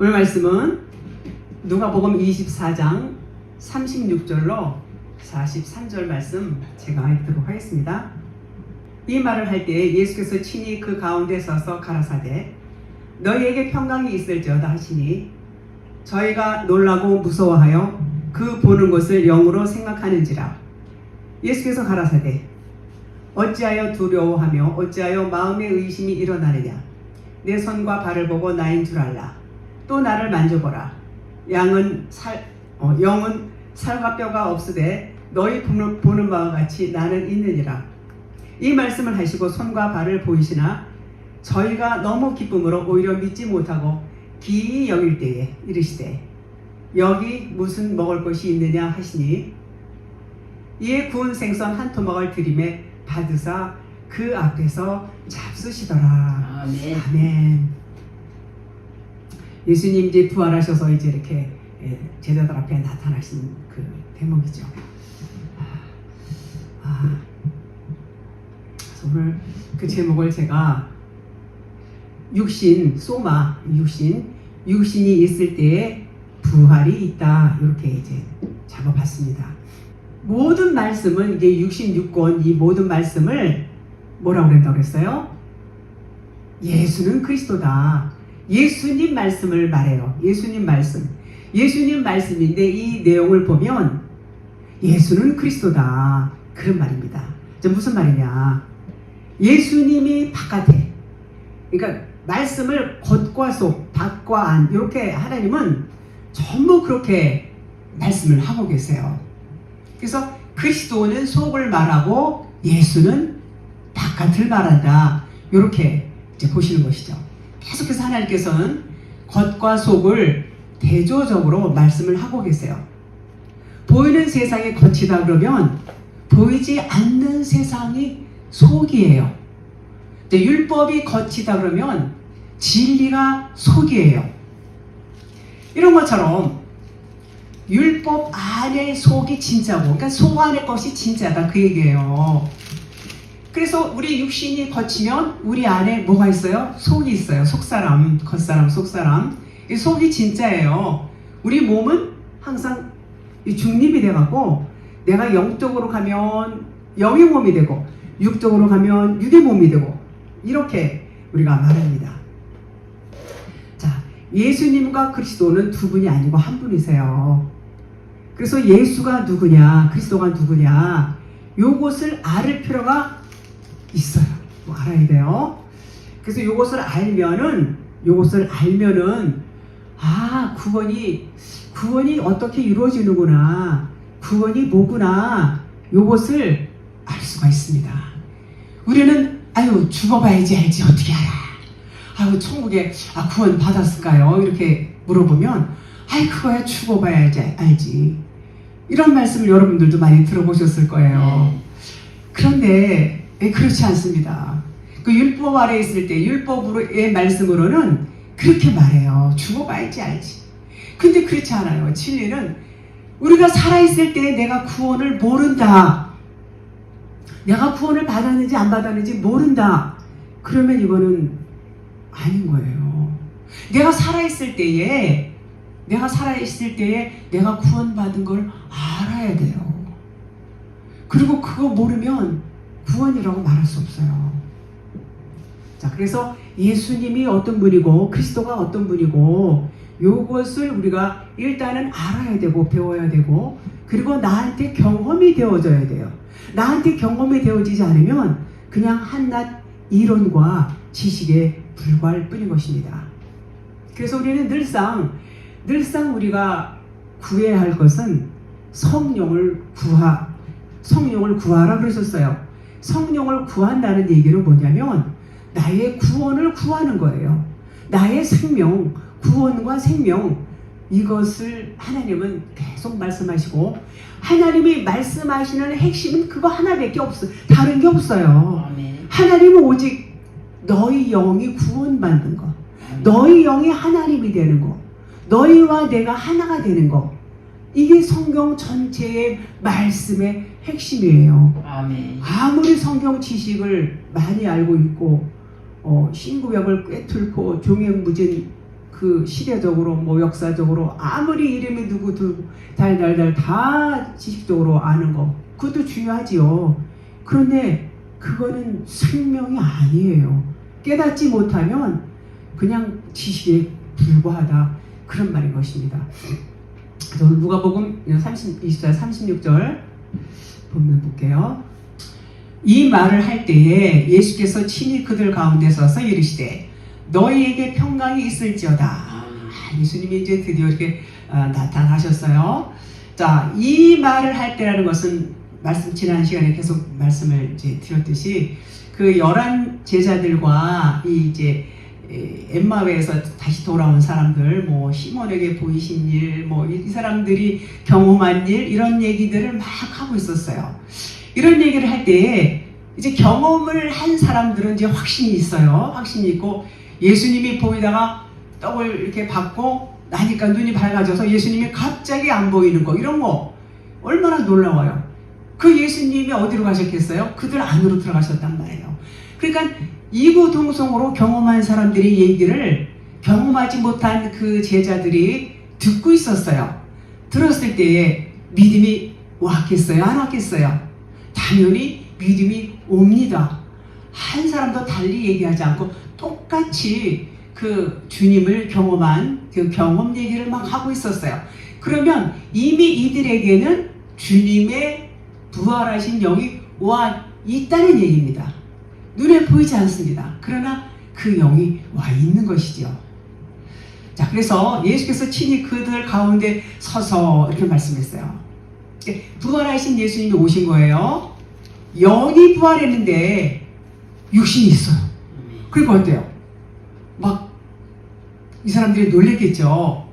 오늘 말씀은 누가복음 24장 36절로 43절 말씀 제가 읽도록 하겠습니다. 이 말을 할 때 예수께서 친히 그 가운데 서서 가라사대 너희에게 평강이 있을지어다 하시니 저희가 놀라고 무서워하여 그 보는 것을 영으로 생각하는지라. 예수께서 가라사대 어찌하여 두려워하며 어찌하여 마음에 의심이 일어나느냐. 내 손과 발을 보고 나인 줄 알라. 또 나를 만져보라. 영은 살과 뼈가 없으되 너희 보는 바와 같이 나는 있느니라. 이 말씀을 하시고 손과 발을 보이시나 저희가 너무 기쁨으로 오히려 믿지 못하고 기이 여길 때에 이르시되 여기 무슨 먹을 것이 있느냐 하시니 이에 구운 생선 한 토막을 드림에 받으사 그 앞에서 잡수시더라. 아멘. 아멘. 예수님 이제 부활하셔서 이제 이렇게 제자들 앞에 나타나신 그 대목이죠. 오늘 그 제목을 제가 육신, 소마, 육신이 있을 때에 부활이 있다 이렇게 이제 잡아봤습니다. 모든 말씀은 이게 66권 이 모든 말씀을 뭐라고 그랬다고 그랬어요? 예수는 그리스도다. 예수님 말씀을 말해요. 예수님 말씀인데 이 내용을 보면 예수는 그리스도다 그런 말입니다. 무슨 말이냐? 예수님이 바깥에, 그러니까 말씀을 겉과 속, 밖과 안 이렇게 하나님은 전부 그렇게 말씀을 하고 계세요. 그래서 그리스도는 속을 말하고 예수는 바깥을 말한다. 이렇게 이제 보시는 것이죠. 계속해서 하나님께서는 겉과 속을 대조적으로 말씀을 하고 계세요. 보이는 세상이 겉이다 그러면 보이지 않는 세상이 속이에요. 율법이 겉이다 그러면 진리가 속이에요. 이런 것처럼 율법 안에 속이 진짜고, 그러니까 속 안의 것이 진짜다 그 얘기예요. 그래서 우리 육신이 겉이면 우리 안에 뭐가 있어요? 속이 있어요. 속사람, 겉사람, 속사람. 이 속이 진짜예요. 우리 몸은 항상 중립이 돼갖고 내가 영적으로 가면 영의 몸이 되고 육적으로 가면 육의 몸이 되고 이렇게 우리가 말합니다. 자, 예수님과 그리스도는 두 분이 아니고 한 분이세요. 그래서 예수가 누구냐, 그리스도가 누구냐, 요것을 알을 필요가 있어요. 뭐 알아야 돼요. 그래서 요것을 알면은 구원이 어떻게 이루어지는구나, 구원이 뭐구나, 요것을 알 수가 있습니다. 우리는 죽어봐야지 알지 어떻게 알아? 천국에 구원 받았을까요? 이렇게 물어보면 그거야 죽어봐야지 알지. 이런 말씀을 여러분들도 많이 들어보셨을 거예요. 그런데 그렇지 않습니다. 그 율법 아래 있을 때 율법의 말씀으로는 그렇게 말해요. 죽어봐야지 알지. 근데 그렇지 않아요. 진리는 우리가 살아있을 때 내가 구원을 모른다. 내가 구원을 받았는지 안 받았는지 모른다. 그러면 이거는 아닌 거예요. 내가 살아있을 때에 내가 구원받은 걸 알아야 돼요. 그리고 그거 모르면 구원이라고 말할 수 없어요. 자, 그래서 예수님이 어떤 분이고 그리스도가 어떤 분이고 요것을 우리가 일단은 알아야 되고 배워야 되고, 그리고 나한테 경험이 되어져야 돼요. 나한테 경험이 되어지지 않으면 그냥 한낱 이론과 지식에 불과할 뿐인 것입니다. 그래서 우리는 늘상 우리가 구해야 할 것은 성령을 구하라 그러셨어요. 성령을 구한다는 얘기는 뭐냐면 나의 구원을 구하는 거예요. 나의 생명, 구원과 생명, 이것을 하나님은 계속 말씀하시고, 하나님이 말씀하시는 핵심은 그거 하나밖에 없어요. 다른 게 없어요. 아멘. 하나님은 오직 너희 영이 구원받는 거, 너희 영이 하나님이 되는 거, 너희와 내가 하나가 되는 거, 이게 성경 전체의 말씀의 핵심이에요. 아멘. 아무리 성경 지식을 많이 알고 있고 신구약을 꿰뚫고 종횡무진 그 시대적으로 뭐 역사적으로 아무리 이름이 누구 달달달 다 지식적으로 아는 거 그것도 중요하지요. 그런데 그거는 생명이 아니에요. 깨닫지 못하면 그냥 지식에 불과하다 그런 말인 것입니다. 오늘 누가복음 24, 36절 보면 볼게요. 이 말을 할 때에 예수께서 친히 그들 가운데 서서 이르시되 너희에게 평강이 있을지어다. 예수님이 이제 드디어 이렇게 나타나셨어요. 자, 이 말을 할 때라는 것은 지난 시간에 계속 말씀을 이제 드렸듯이 그 11 제자들과 이제 엠마오에서 다시 돌아온 사람들, 뭐 시몬에게 보이신 일, 뭐 이 사람들이 경험한 일 이런 얘기들을 막 하고 있었어요. 이런 얘기를 할 때에 이제 경험을 한 사람들은 이제 확신이 있어요. 확신이 있고 예수님이 보이다가 떡을 이렇게 받고 나니까 눈이 밝아져서 예수님이 갑자기 안 보이는 거 이런 거 얼마나 놀라워요. 그 예수님이 어디로 가셨겠어요? 그들 안으로 들어가셨단 말이에요. 그러니까 이구동성으로 경험한 사람들이 얘기를 경험하지 못한 그 제자들이 듣고 있었어요. 들었을 때에 믿음이 왔겠어요? 안 왔겠어요? 당연히 믿음이 옵니다. 한 사람도 달리 얘기하지 않고 똑같이 그 주님을 경험한 그 경험 얘기를 막 하고 있었어요. 그러면 이미 이들에게는 주님의 부활하신 영이 와 있다는 얘기입니다. 눈에 보이지 않습니다. 그러나 그 영이 와 있는 것이죠. 자, 그래서 예수께서 친히 그들 가운데 서서 이렇게 말씀했어요. 부활하신 예수님이 오신 거예요. 영이 부활했는데 육신이 있어요. 그러니까 어때요? 막 이 사람들이 놀랬겠죠.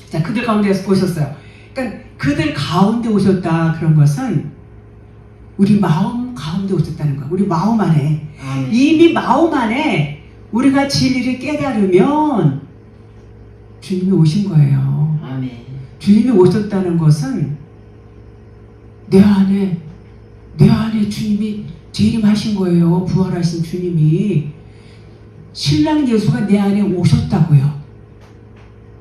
자, 그들 가운데서 보셨어요. 그러니까 그들 가운데 오셨다 그런 것은 우리 마음 가운데 오셨다는 거야. 우리 마음 안에. 이미 마음 안에 우리가 진리를 깨달으면 주님이 오신 거예요. 아멘. 주님이 오셨다는 것은 내 안에 주님이 재림하신 거예요. 부활하신 주님이. 신랑 예수가 내 안에 오셨다고요.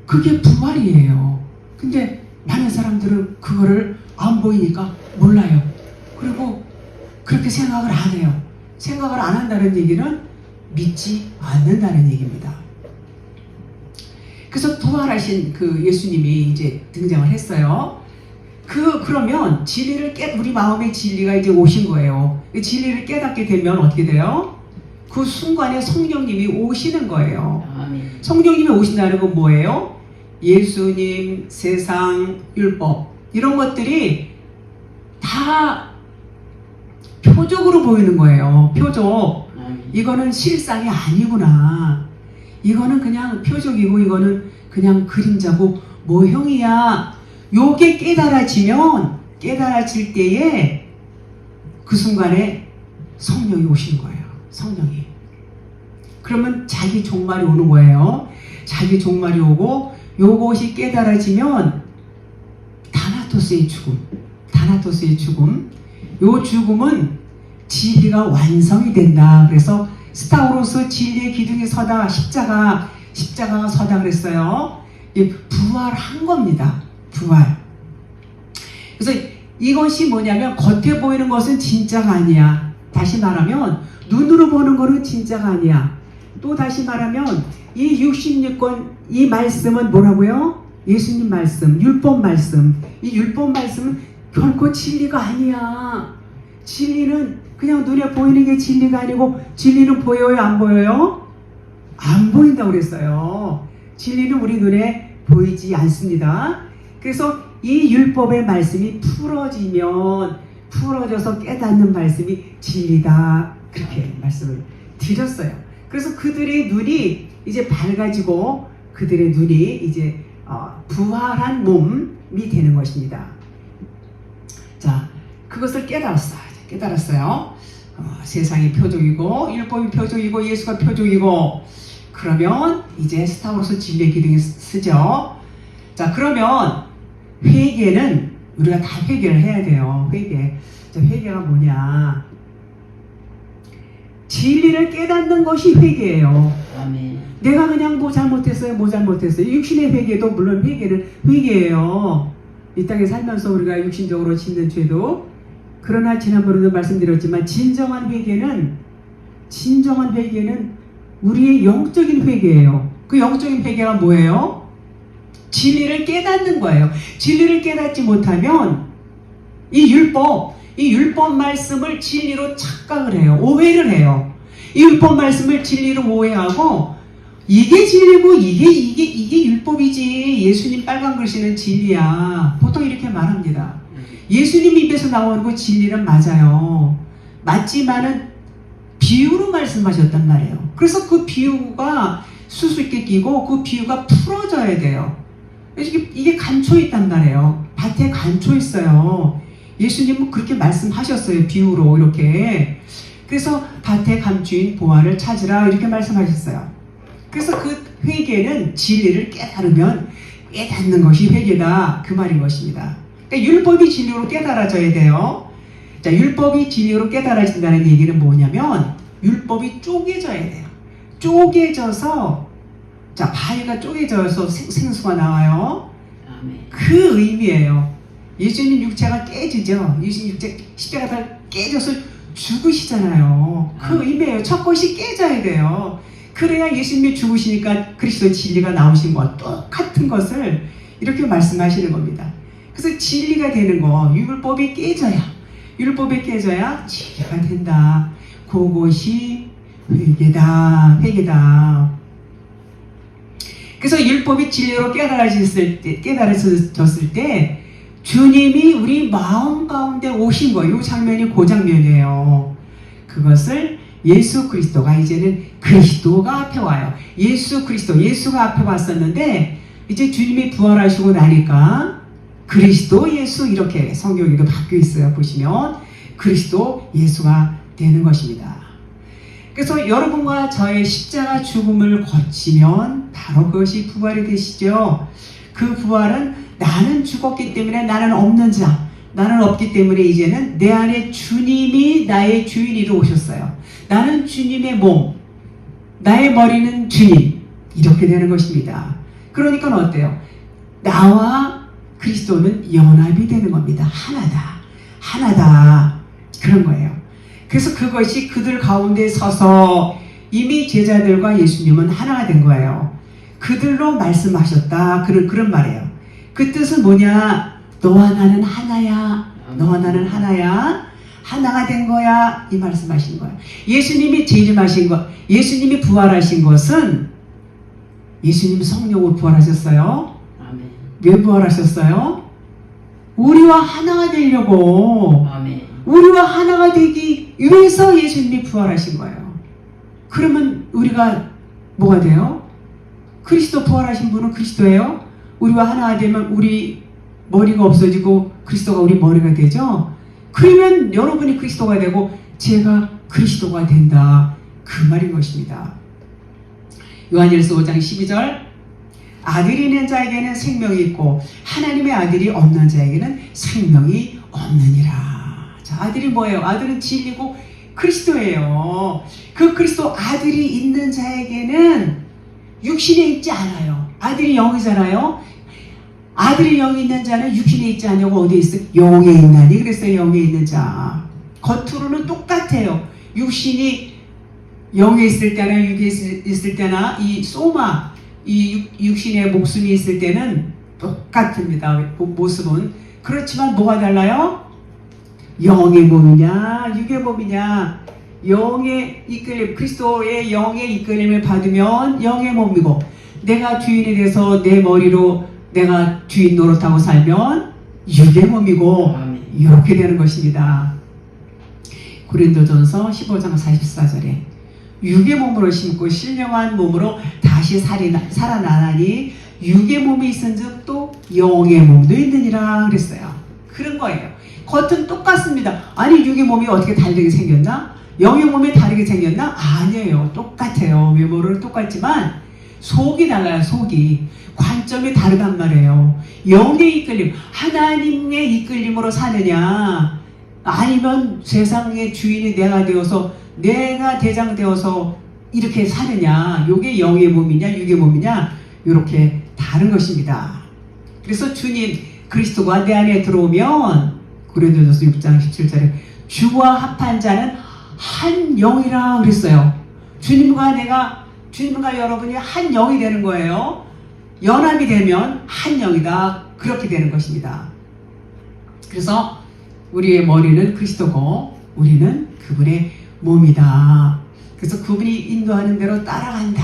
그게 부활이에요. 근데 많은 사람들은 그거를 안 보이니까 몰라요. 그리고 그렇게 생각을 안 해요. 생각을 안 한다는 얘기는 믿지 않는다는 얘기입니다. 그래서 부활하신 그 예수님이 이제 등장을 했어요. 그러면 우리 마음의 진리가 이제 오신 거예요. 진리를 깨닫게 되면 어떻게 돼요? 그 순간에 성령님이 오시는 거예요. 아멘. 성령님이 오신다는 건 뭐예요? 예수님, 세상, 율법 이런 것들이 다 표적으로 보이는 거예요. 표적. 이거는 실상이 아니구나. 이거는 그냥 표적이고 이거는 그냥 그림자고 모형이야. 요게 깨달아질 때에 그 순간에 성령이 오시는 거예요. 성령이. 그러면 자기 종말이 오는 거예요. 자기 종말이 오고 요것이 깨달아지면 다나토스의 죽음. 요 죽음은 진리가 완성이 된다. 그래서 스타우로스 진리의 기둥에 서다 십자가가 서다 그랬어요. 부활한 겁니다. 부활. 그래서 이것이 뭐냐면 겉에 보이는 것은 진짜가 아니야. 다시 말하면 눈으로 보는 거는 진짜가 아니야. 또 다시 말하면 이 66권 이 말씀은 뭐라고요? 예수님 말씀, 율법 말씀. 이 율법 말씀은 결코 진리가 아니야. 진리는 그냥 눈에 보이는 게 진리가 아니고 진리는 보여요? 안 보여요? 안 보인다고 그랬어요. 진리는 우리 눈에 보이지 않습니다. 그래서 이 율법의 말씀이 풀어져서 깨닫는 말씀이 진리다. 그렇게 말씀을 드렸어요. 그래서 그들의 눈이 이제 밝아지고 그들의 눈이 이제 부활한 몸이 되는 것입니다. 자, 그것을 깨달았어요. 세상이 표적이고 율법이 표적이고 예수가 표적이고 그러면 이제 스타우로스 진리의 기둥이 쓰죠. 자, 그러면 회개는 우리가 다 회개를 해야 돼요. 회개가 뭐냐? 진리를 깨닫는 것이 회개예요. 아멘. 내가 그냥 뭐 잘못했어요, 육신의 회개도 물론 회개는 회개예요. 이 땅에 살면서 우리가 육신적으로 짓는 죄도. 그러나 지난번에도 말씀드렸지만 진정한 회개는 우리의 영적인 회개예요. 그 영적인 회개가 뭐예요? 진리를 깨닫는 거예요. 진리를 깨닫지 못하면 이 율법 말씀을 진리로 착각을 해요. 오해를 해요. 이 율법 말씀을 진리로 오해하고 이게 진리고 이게 율법이지. 예수님 빨간 글씨는 진리야. 보통 이렇게 말합니다. 예수님 입에서 나오는 그 진리는 맞아요. 맞지만은 비유로 말씀하셨단 말이에요. 그래서 그 비유가 수수께 끼고 그 비유가 풀어져야 돼요. 이게 감춰 있단 말이에요. 밭에 감춰 있어요. 예수님은 그렇게 말씀하셨어요. 비유로 이렇게. 그래서 밭에 감추인 보화를 찾으라 이렇게 말씀하셨어요. 그래서 그 회개는 진리를 깨닫는 것이 회개다. 그 말인 것입니다. 그러니까 율법이 진리로 깨달아져야 돼요. 자, 율법이 진리로 깨달아진다는 얘기는 뭐냐면 율법이 쪼개져야 돼요. 쪼개져서 자, 바위가 쪼개져서 생수가 나와요. 아멘. 그 의미예요. 예수님 육체가 깨지죠. 예수님 육체 십자가 다 깨져서 죽으시잖아요. 그 의미예요. 첫 것이 깨져야 돼요. 그래야 예수님이 죽으시니까 그리스도의 진리가 나오신 것과 똑같은 것을 이렇게 말씀하시는 겁니다. 그래서 진리가 되는 거, 율법이 깨져야 진리가 된다. 그것이 회개다. 그래서 율법이 진리로 깨달아졌을 때 주님이 우리 마음 가운데 오신 거예요. 이 장면이 그 장면이에요. 그것을 예수 그리스도가 이제는 그리스도가 앞에 와요. 예수가 앞에 왔었는데 이제 주님이 부활하시고 나니까 그리스도 예수 이렇게 성경에도 바뀌어 있어요. 보시면 그리스도 예수가 되는 것입니다. 그래서 여러분과 저의 십자가 죽음을 거치면 바로 그것이 부활이 되시죠. 그 부활은 나는 죽었기 때문에 나는 없기 때문에 이제는 내 안에 주님이 나의 주인으로 오셨어요. 나는 주님의 몸, 나의 머리는 주님. 이렇게 되는 것입니다. 그러니까 어때요? 나와 그리스도는 연합이 되는 겁니다. 하나다. 그런 거예요. 그래서 그것이 그들 가운데 서서 이미 제자들과 예수님은 하나가 된 거예요. 그들로 말씀하셨다. 그런 말이에요. 그 뜻은 뭐냐? 너와 나는 하나야. 하나가 된 거야. 이 말씀하신 거예요. 예수님이 예수님이 부활하신 것은 예수님 성령으로 부활하셨어요. 아멘. 왜 부활하셨어요? 우리와 하나가 되려고. 아멘. 우리와 하나가 되기 위해서 예수님이 부활하신 거예요. 그러면 우리가 뭐가 돼요? 그리스도 부활하신 분은 그리스도예요. 우리와 하나가 되면 우리 머리가 없어지고 그리스도가 우리 머리가 되죠. 그러면 여러분이 그리스도가 되고 제가 그리스도가 된다. 그 말인 것입니다. 요한일서 5장 12절 아들이 있는 자에게는 생명이 있고 하나님의 아들이 없는 자에게는 생명이 없느니라. 자, 아들이 뭐예요? 아들은 진리고 그리스도예요. 그 그리스도 아들이 있는 자에게는 육신에 있지 않아요. 아들이 영이잖아요. 아들이 영이 있는 자는 육신에 있지 않냐고 어디에 있어요? 영에 있나니 그랬어요. 영에 있는 자. 겉으로는 똑같아요. 육신이 영에 있을 때나 육에 있을 때나 이 소마, 이 육신의 목숨이 있을 때는 똑같습니다. 모습은. 그렇지만 뭐가 달라요? 영의 몸이냐 육의 몸이냐. 영의 이끌림, 그리스도의 영의 이끌림을 받으면 영의 몸이고 내가 주인이 돼서 내 머리로 내가 주인 노릇하고 살면 육의 몸이고 이렇게 되는 것입니다. 고린도전서 15장 44절에 육의 몸으로 심고 신령한 몸으로 다시 살아나나니 육의 몸이 있은즉 또 영의 몸도 있느니라 그랬어요. 그런 거예요. 겉은 똑같습니다. 아니 육의 몸이 어떻게 다르게 생겼나? 영의 몸이 다르게 생겼나? 아니에요. 똑같아요. 외모는 똑같지만 속이 달라요. 속이. 관점이 다르단 말이에요. 영의 이끌림, 하나님의 이끌림으로 사느냐 아니면 세상의 주인이 내가 되어서 내가 대장 되어서 이렇게 사느냐, 요게 영의 몸이냐 육의 몸이냐, 이렇게 다른 것입니다. 그래서 주님 그리스도가 내 안에 들어오면 고린도전서 6장 17절에 주와 합한 자는 한 영이라 그랬어요. 주님과 여러분이 한 영이 되는 거예요. 연합이 되면 한 영이다, 그렇게 되는 것입니다. 그래서 우리의 머리는 그리스도고 우리는 그분의 몸이다. 그래서 그분이 인도하는 대로 따라간다.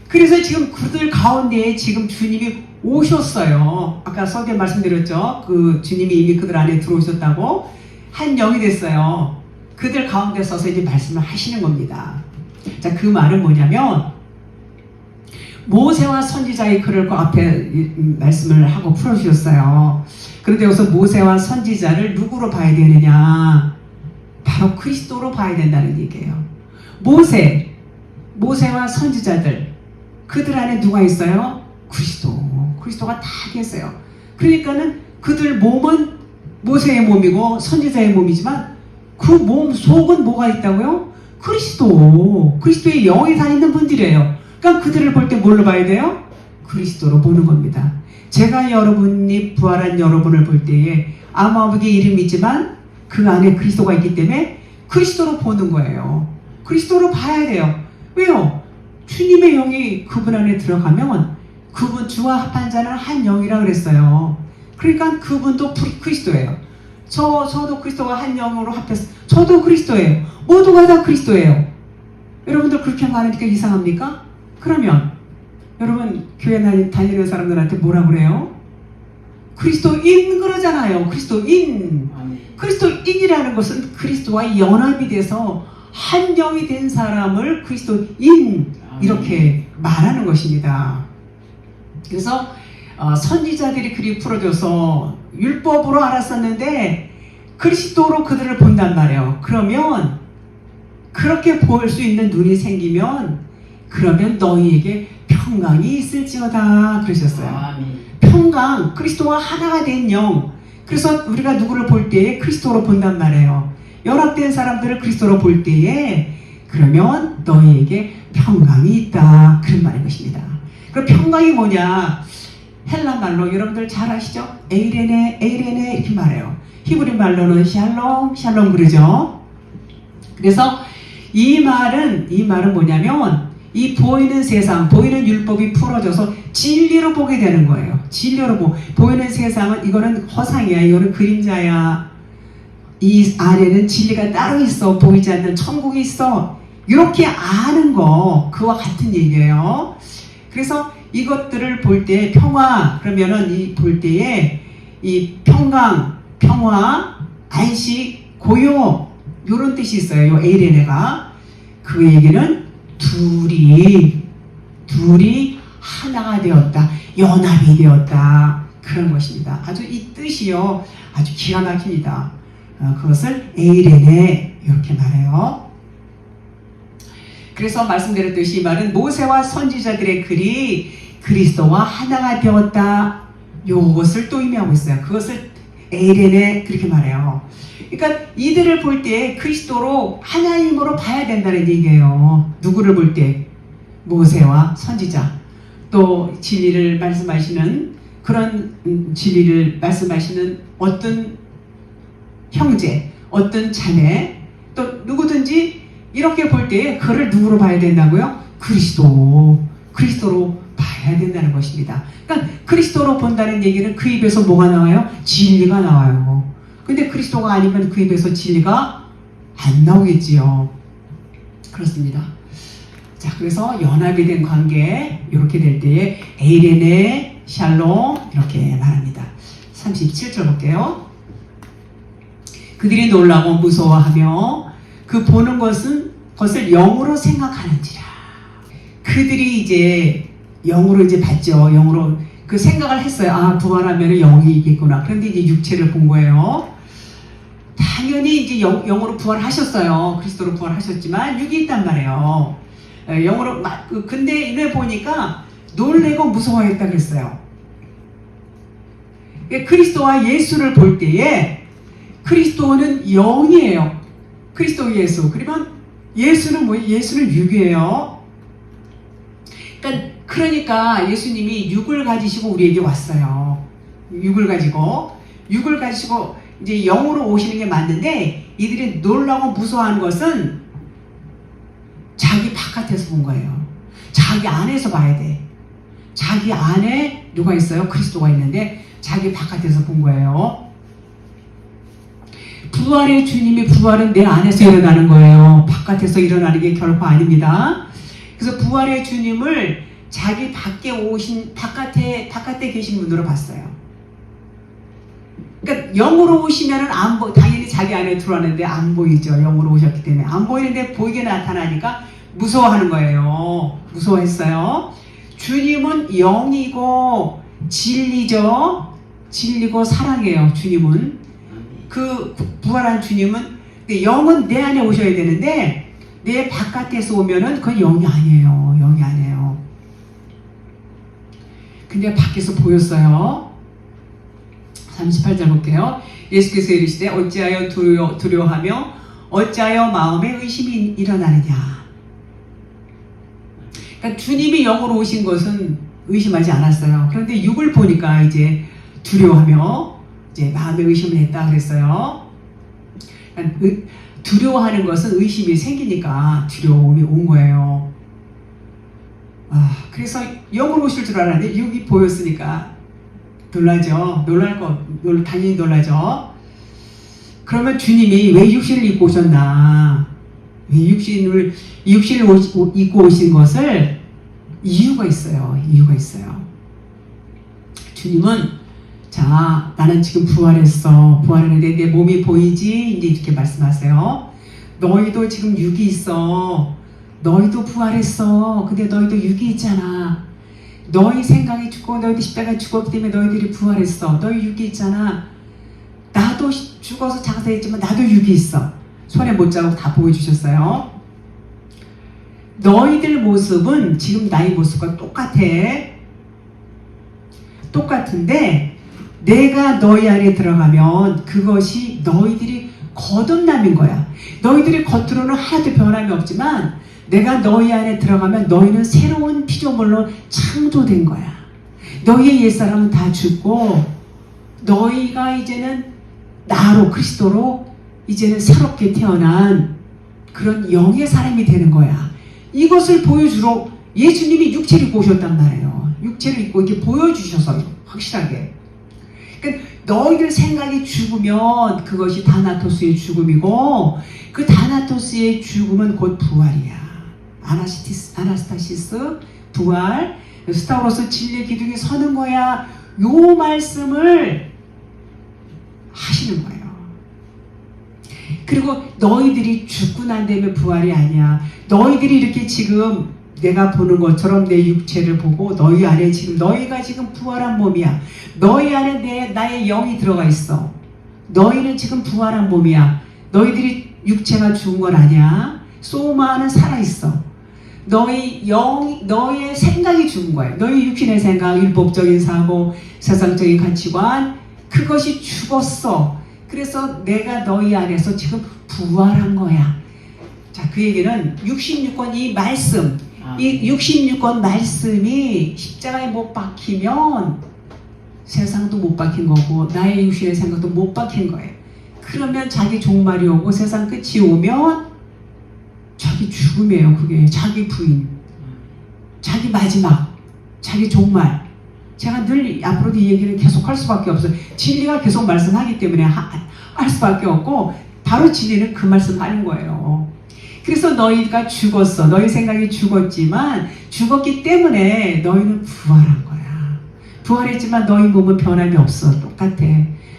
그래서 지금 그들 가운데에 지금 주님이 오셨어요. 아까 설교 말씀드렸죠. 그 주님이 이미 그들 안에 들어오셨다고 한 영이 됐어요. 그들 가운데 서서 이제 말씀을 하시는 겁니다. 자, 그 말은 뭐냐면 모세와 선지자의 글을 그 앞에 말씀을 하고 풀어주셨어요. 그런데 여기서 모세와 선지자를 누구로 봐야 되느냐? 바로 그리스도로 봐야 된다는 얘기예요. 모세와 선지자들, 그들 안에 누가 있어요? 그리스도가 다 계세요. 그러니까는 그들 몸은 모세의 몸이고 선지자의 몸이지만 그 몸 속은 뭐가 있다고요? 그리스도의 영이 다 있는 분들이에요. 그러니까 그들을 볼 때 뭘로 봐야 돼요? 그리스도로 보는 겁니다. 제가 여러분이 부활한 여러분을 볼 때에 아무에게 이름이 있지만 그 안에 그리스도가 있기 때문에 그리스도로 보는 거예요. 그리스도로 봐야 돼요. 왜요? 주님의 영이 그분 안에 들어가면 그분 주와 합한 자는 한 영이라 그랬어요. 그러니까 그분도 그리스도예요. 저도 그리스도가 한 영으로 합해서 저도 그리스도예요. 모두가 다 그리스도예요. 여러분들 그렇게 말하니까 이상합니까? 그러면 여러분 교회 다니는 사람들한테 뭐라 그래요? 그리스도인 그러잖아요. 그리스도인이라는 것은 그리스도와 연합이 돼서 한 영이 된 사람을 그리스도인 이렇게 말하는 것입니다. 그래서 선지자들이 글이 풀어줘서 율법으로 알았었는데 그리스도로 그들을 본단 말이에요. 그러면 그렇게 볼 수 있는 눈이 생기면 그러면 너희에게 평강이 있을지어다 그러셨어요. 평강, 그리스도와 하나가 된 영. 그래서 우리가 누구를 볼 때에 그리스도로 본단 말이에요. 연합된 사람들을 그리스도로 볼 때에 그러면 너희에게 평강이 있다, 그런 말인 것입니다. 그럼 평강이 뭐냐? 헬라 말로 여러분들 잘 아시죠? 에이레네 이렇게 말해요. 히브리 말로는 샬롬 그러죠. 그래서 이 말은 뭐냐면 이 보이는 세상, 보이는 율법이 풀어져서 진리로 보게 되는 거예요. 진리로 보이는 세상은 이거는 허상이야, 이거는 그림자야. 이 안에는 진리가 따로 있어, 보이지 않는 천국이 있어. 이렇게 아는 거, 그와 같은 얘기예요. 그래서 이것들을 볼 때 평화, 그러면은 이 볼 때에 이 평강, 평화, 안식, 고요, 이런 뜻이 있어요. 요 에이레네가. 그 얘기는 둘이 하나가 되었다, 연합이 되었다, 그런 것입니다. 아주 이 뜻이요, 아주 기가 막힙니다. 그것을 에이레네 이렇게 말해요. 그래서 말씀드렸듯이 이 말은 모세와 선지자들의 글이 그리스도와 하나가 되었다, 요것을 또 의미하고 있어요. 그것을 에이레네 그렇게 말해요. 그러니까 이들을 볼 때 그리스도로 하나님으로 봐야 된다는 얘기예요. 누구를 볼 때? 모세와 선지자, 또 진리를 말씀하시는 그런 진리를 말씀하시는 어떤 형제, 어떤 자매, 또 누구든지 이렇게 볼 때 그를 누구로 봐야 된다고요? 그리스도로 봐야 된다는 것입니다. 그러니까 그리스도로 본다는 얘기는 그 입에서 뭐가 나와요? 진리가 나와요. 근데 그리스도가 아니면 그 입에서 진리가 안 나오겠지요. 그렇습니다. 자, 그래서 연합이 된 관계, 이렇게 될 때에 에이레네, 샬롬 이렇게 말합니다. 37절 볼게요. 그들이 놀라고 무서워하며 그 보는 것을 영으로 생각하는지라. 그들이 이제 영으로 이제 봤죠. 영으로 그 생각을 했어요. 아, 부활하면 영이 있겠구나. 그런데 이제 육체를 본 거예요. 당연히 이제 영으로 부활하셨어요. 그리스도로 부활하셨지만 육이 있단 말이에요. 영으로 근데 이내 보니까 놀래고 무서워했다 그랬어요. 그리스도와 예수를 볼 때에 그리스도는 영이에요. 그리스도 예수. 그러면 예수는 뭐예요? 예수는 육이에요. 그러니까 예수님이 육을 가지시고 우리에게 왔어요. 육을 가지고 이제 영으로 오시는 게 맞는데, 이들이 놀라고 무서워하는 것은 자기 바깥에서 본 거예요. 자기 안에서 봐야 돼. 자기 안에 누가 있어요? 그리스도가 있는데 자기 바깥에서 본 거예요. 부활의 주님이, 부활은 내 안에서 일어나는 거예요. 바깥에서 일어나는 게 결코 아닙니다. 그래서 부활의 주님을 자기 밖에 오신, 바깥에 계신 분으로 봤어요. 그러니까 영으로 오시면은 당연히 자기 안에 들어왔는데 안 보이죠. 영으로 오셨기 때문에 안 보이는데 보이게 나타나니까 무서워하는 거예요. 무서워했어요. 주님은 영이고 진리죠. 진리고 사랑이에요. 주님은, 그 부활한 주님은, 영은 내 안에 오셔야 되는데 내 바깥에서 오면은 그건 영이 아니에요. 영이 아니에요. 근데 밖에서 보였어요. 38절 볼게요. 예수께서 이르시되 어찌하여 두려워하며 어찌하여 마음에 의심이 일어나느냐. 그러니까 주님이 영으로 오신 것은 의심하지 않았어요. 그런데 육을 보니까 이제 두려워하며 이제 마음에 의심을 했다 그랬어요. 그러니까 두려워하는 것은 의심이 생기니까 두려움이 온 거예요. 그래서 영으로 오실 줄 알았는데 육이 보였으니까 놀라죠. 당연히 놀라죠. 그러면 주님이 왜 육신을 입고 오셨나? 왜 육신을 입고 오신 것을 이유가 있어요. 이유가 있어요. 주님은, 자, 나는 지금 부활했어. 부활했는데 내 몸이 보이지? 이제 이렇게 말씀하세요. 너희도 지금 육이 있어. 너희도 부활했어. 근데 너희도 육이 있잖아. 너희 생각이 죽고 너희도 십자가에 죽었기 때문에 너희들이 부활했어. 너희 육이 있잖아. 나도 죽어서 장사했지만 나도 육이 있어. 손에 못자국 다 보여주셨어요. 너희들 모습은 지금 나의 모습과 똑같은데 내가 너희 안에 들어가면 그것이 너희들이 거듭남인 거야. 너희들이 겉으로는 하나도 변함이 없지만 내가 너희 안에 들어가면 너희는 새로운 피조물로 창조된 거야. 너희의 옛사람은 다 죽고 너희가 이제는 나로, 그리스도로 이제는 새롭게 태어난 그런 영의 사람이 되는 거야. 이것을 보여주러 예수님이 육체를 입고 오셨단 말이에요. 육체를 입고 이렇게 보여주셔서 확실하게. 그러니까 너희들 생각이 죽으면 그것이 다나토스의 죽음이고 그 다나토스의 죽음은 곧 부활이야. 아나스타시스, 부활, 스타우로스 진리의 기둥에 서는 거야. 요 말씀을 하시는 거예요. 그리고 너희들이 죽고 난 다음에 부활이 아니야. 너희들이 이렇게 지금 내가 보는 것처럼 내 육체를 보고 너희 안에 너희가 지금 부활한 몸이야. 너희 안에 나의 영이 들어가 있어. 너희는 지금 부활한 몸이야. 너희들이 육체가 죽은 건 아니야. 소마는 살아있어. 너의 생각이 죽은 거예요. 너희 육신의 생각, 율법적인 사고, 세상적인 가치관, 그것이 죽었어. 그래서 내가 너희 안에서 지금 부활한 거야. 자, 그 얘기는 66권 이 말씀, 이 66권 말씀이 십자가에 못 박히면 세상도 못 박힌 거고 나의 육신의 생각도 못 박힌 거예요. 그러면 자기 종말이 오고 세상 끝이 오면 자기 죽음이에요. 그게 자기 부인, 자기 마지막, 자기 종말. 제가 늘 앞으로도 이 얘기를 계속 할 수밖에 없어요. 진리가 계속 말씀하기 때문에 할 수밖에 없고 바로 진리는 그 말씀하는 거예요. 그래서 너희가 죽었어. 너희 생각이 죽었지만 죽었기 때문에 너희는 부활한 거야. 부활했지만 너희 몸은 변함이 없어. 똑같아.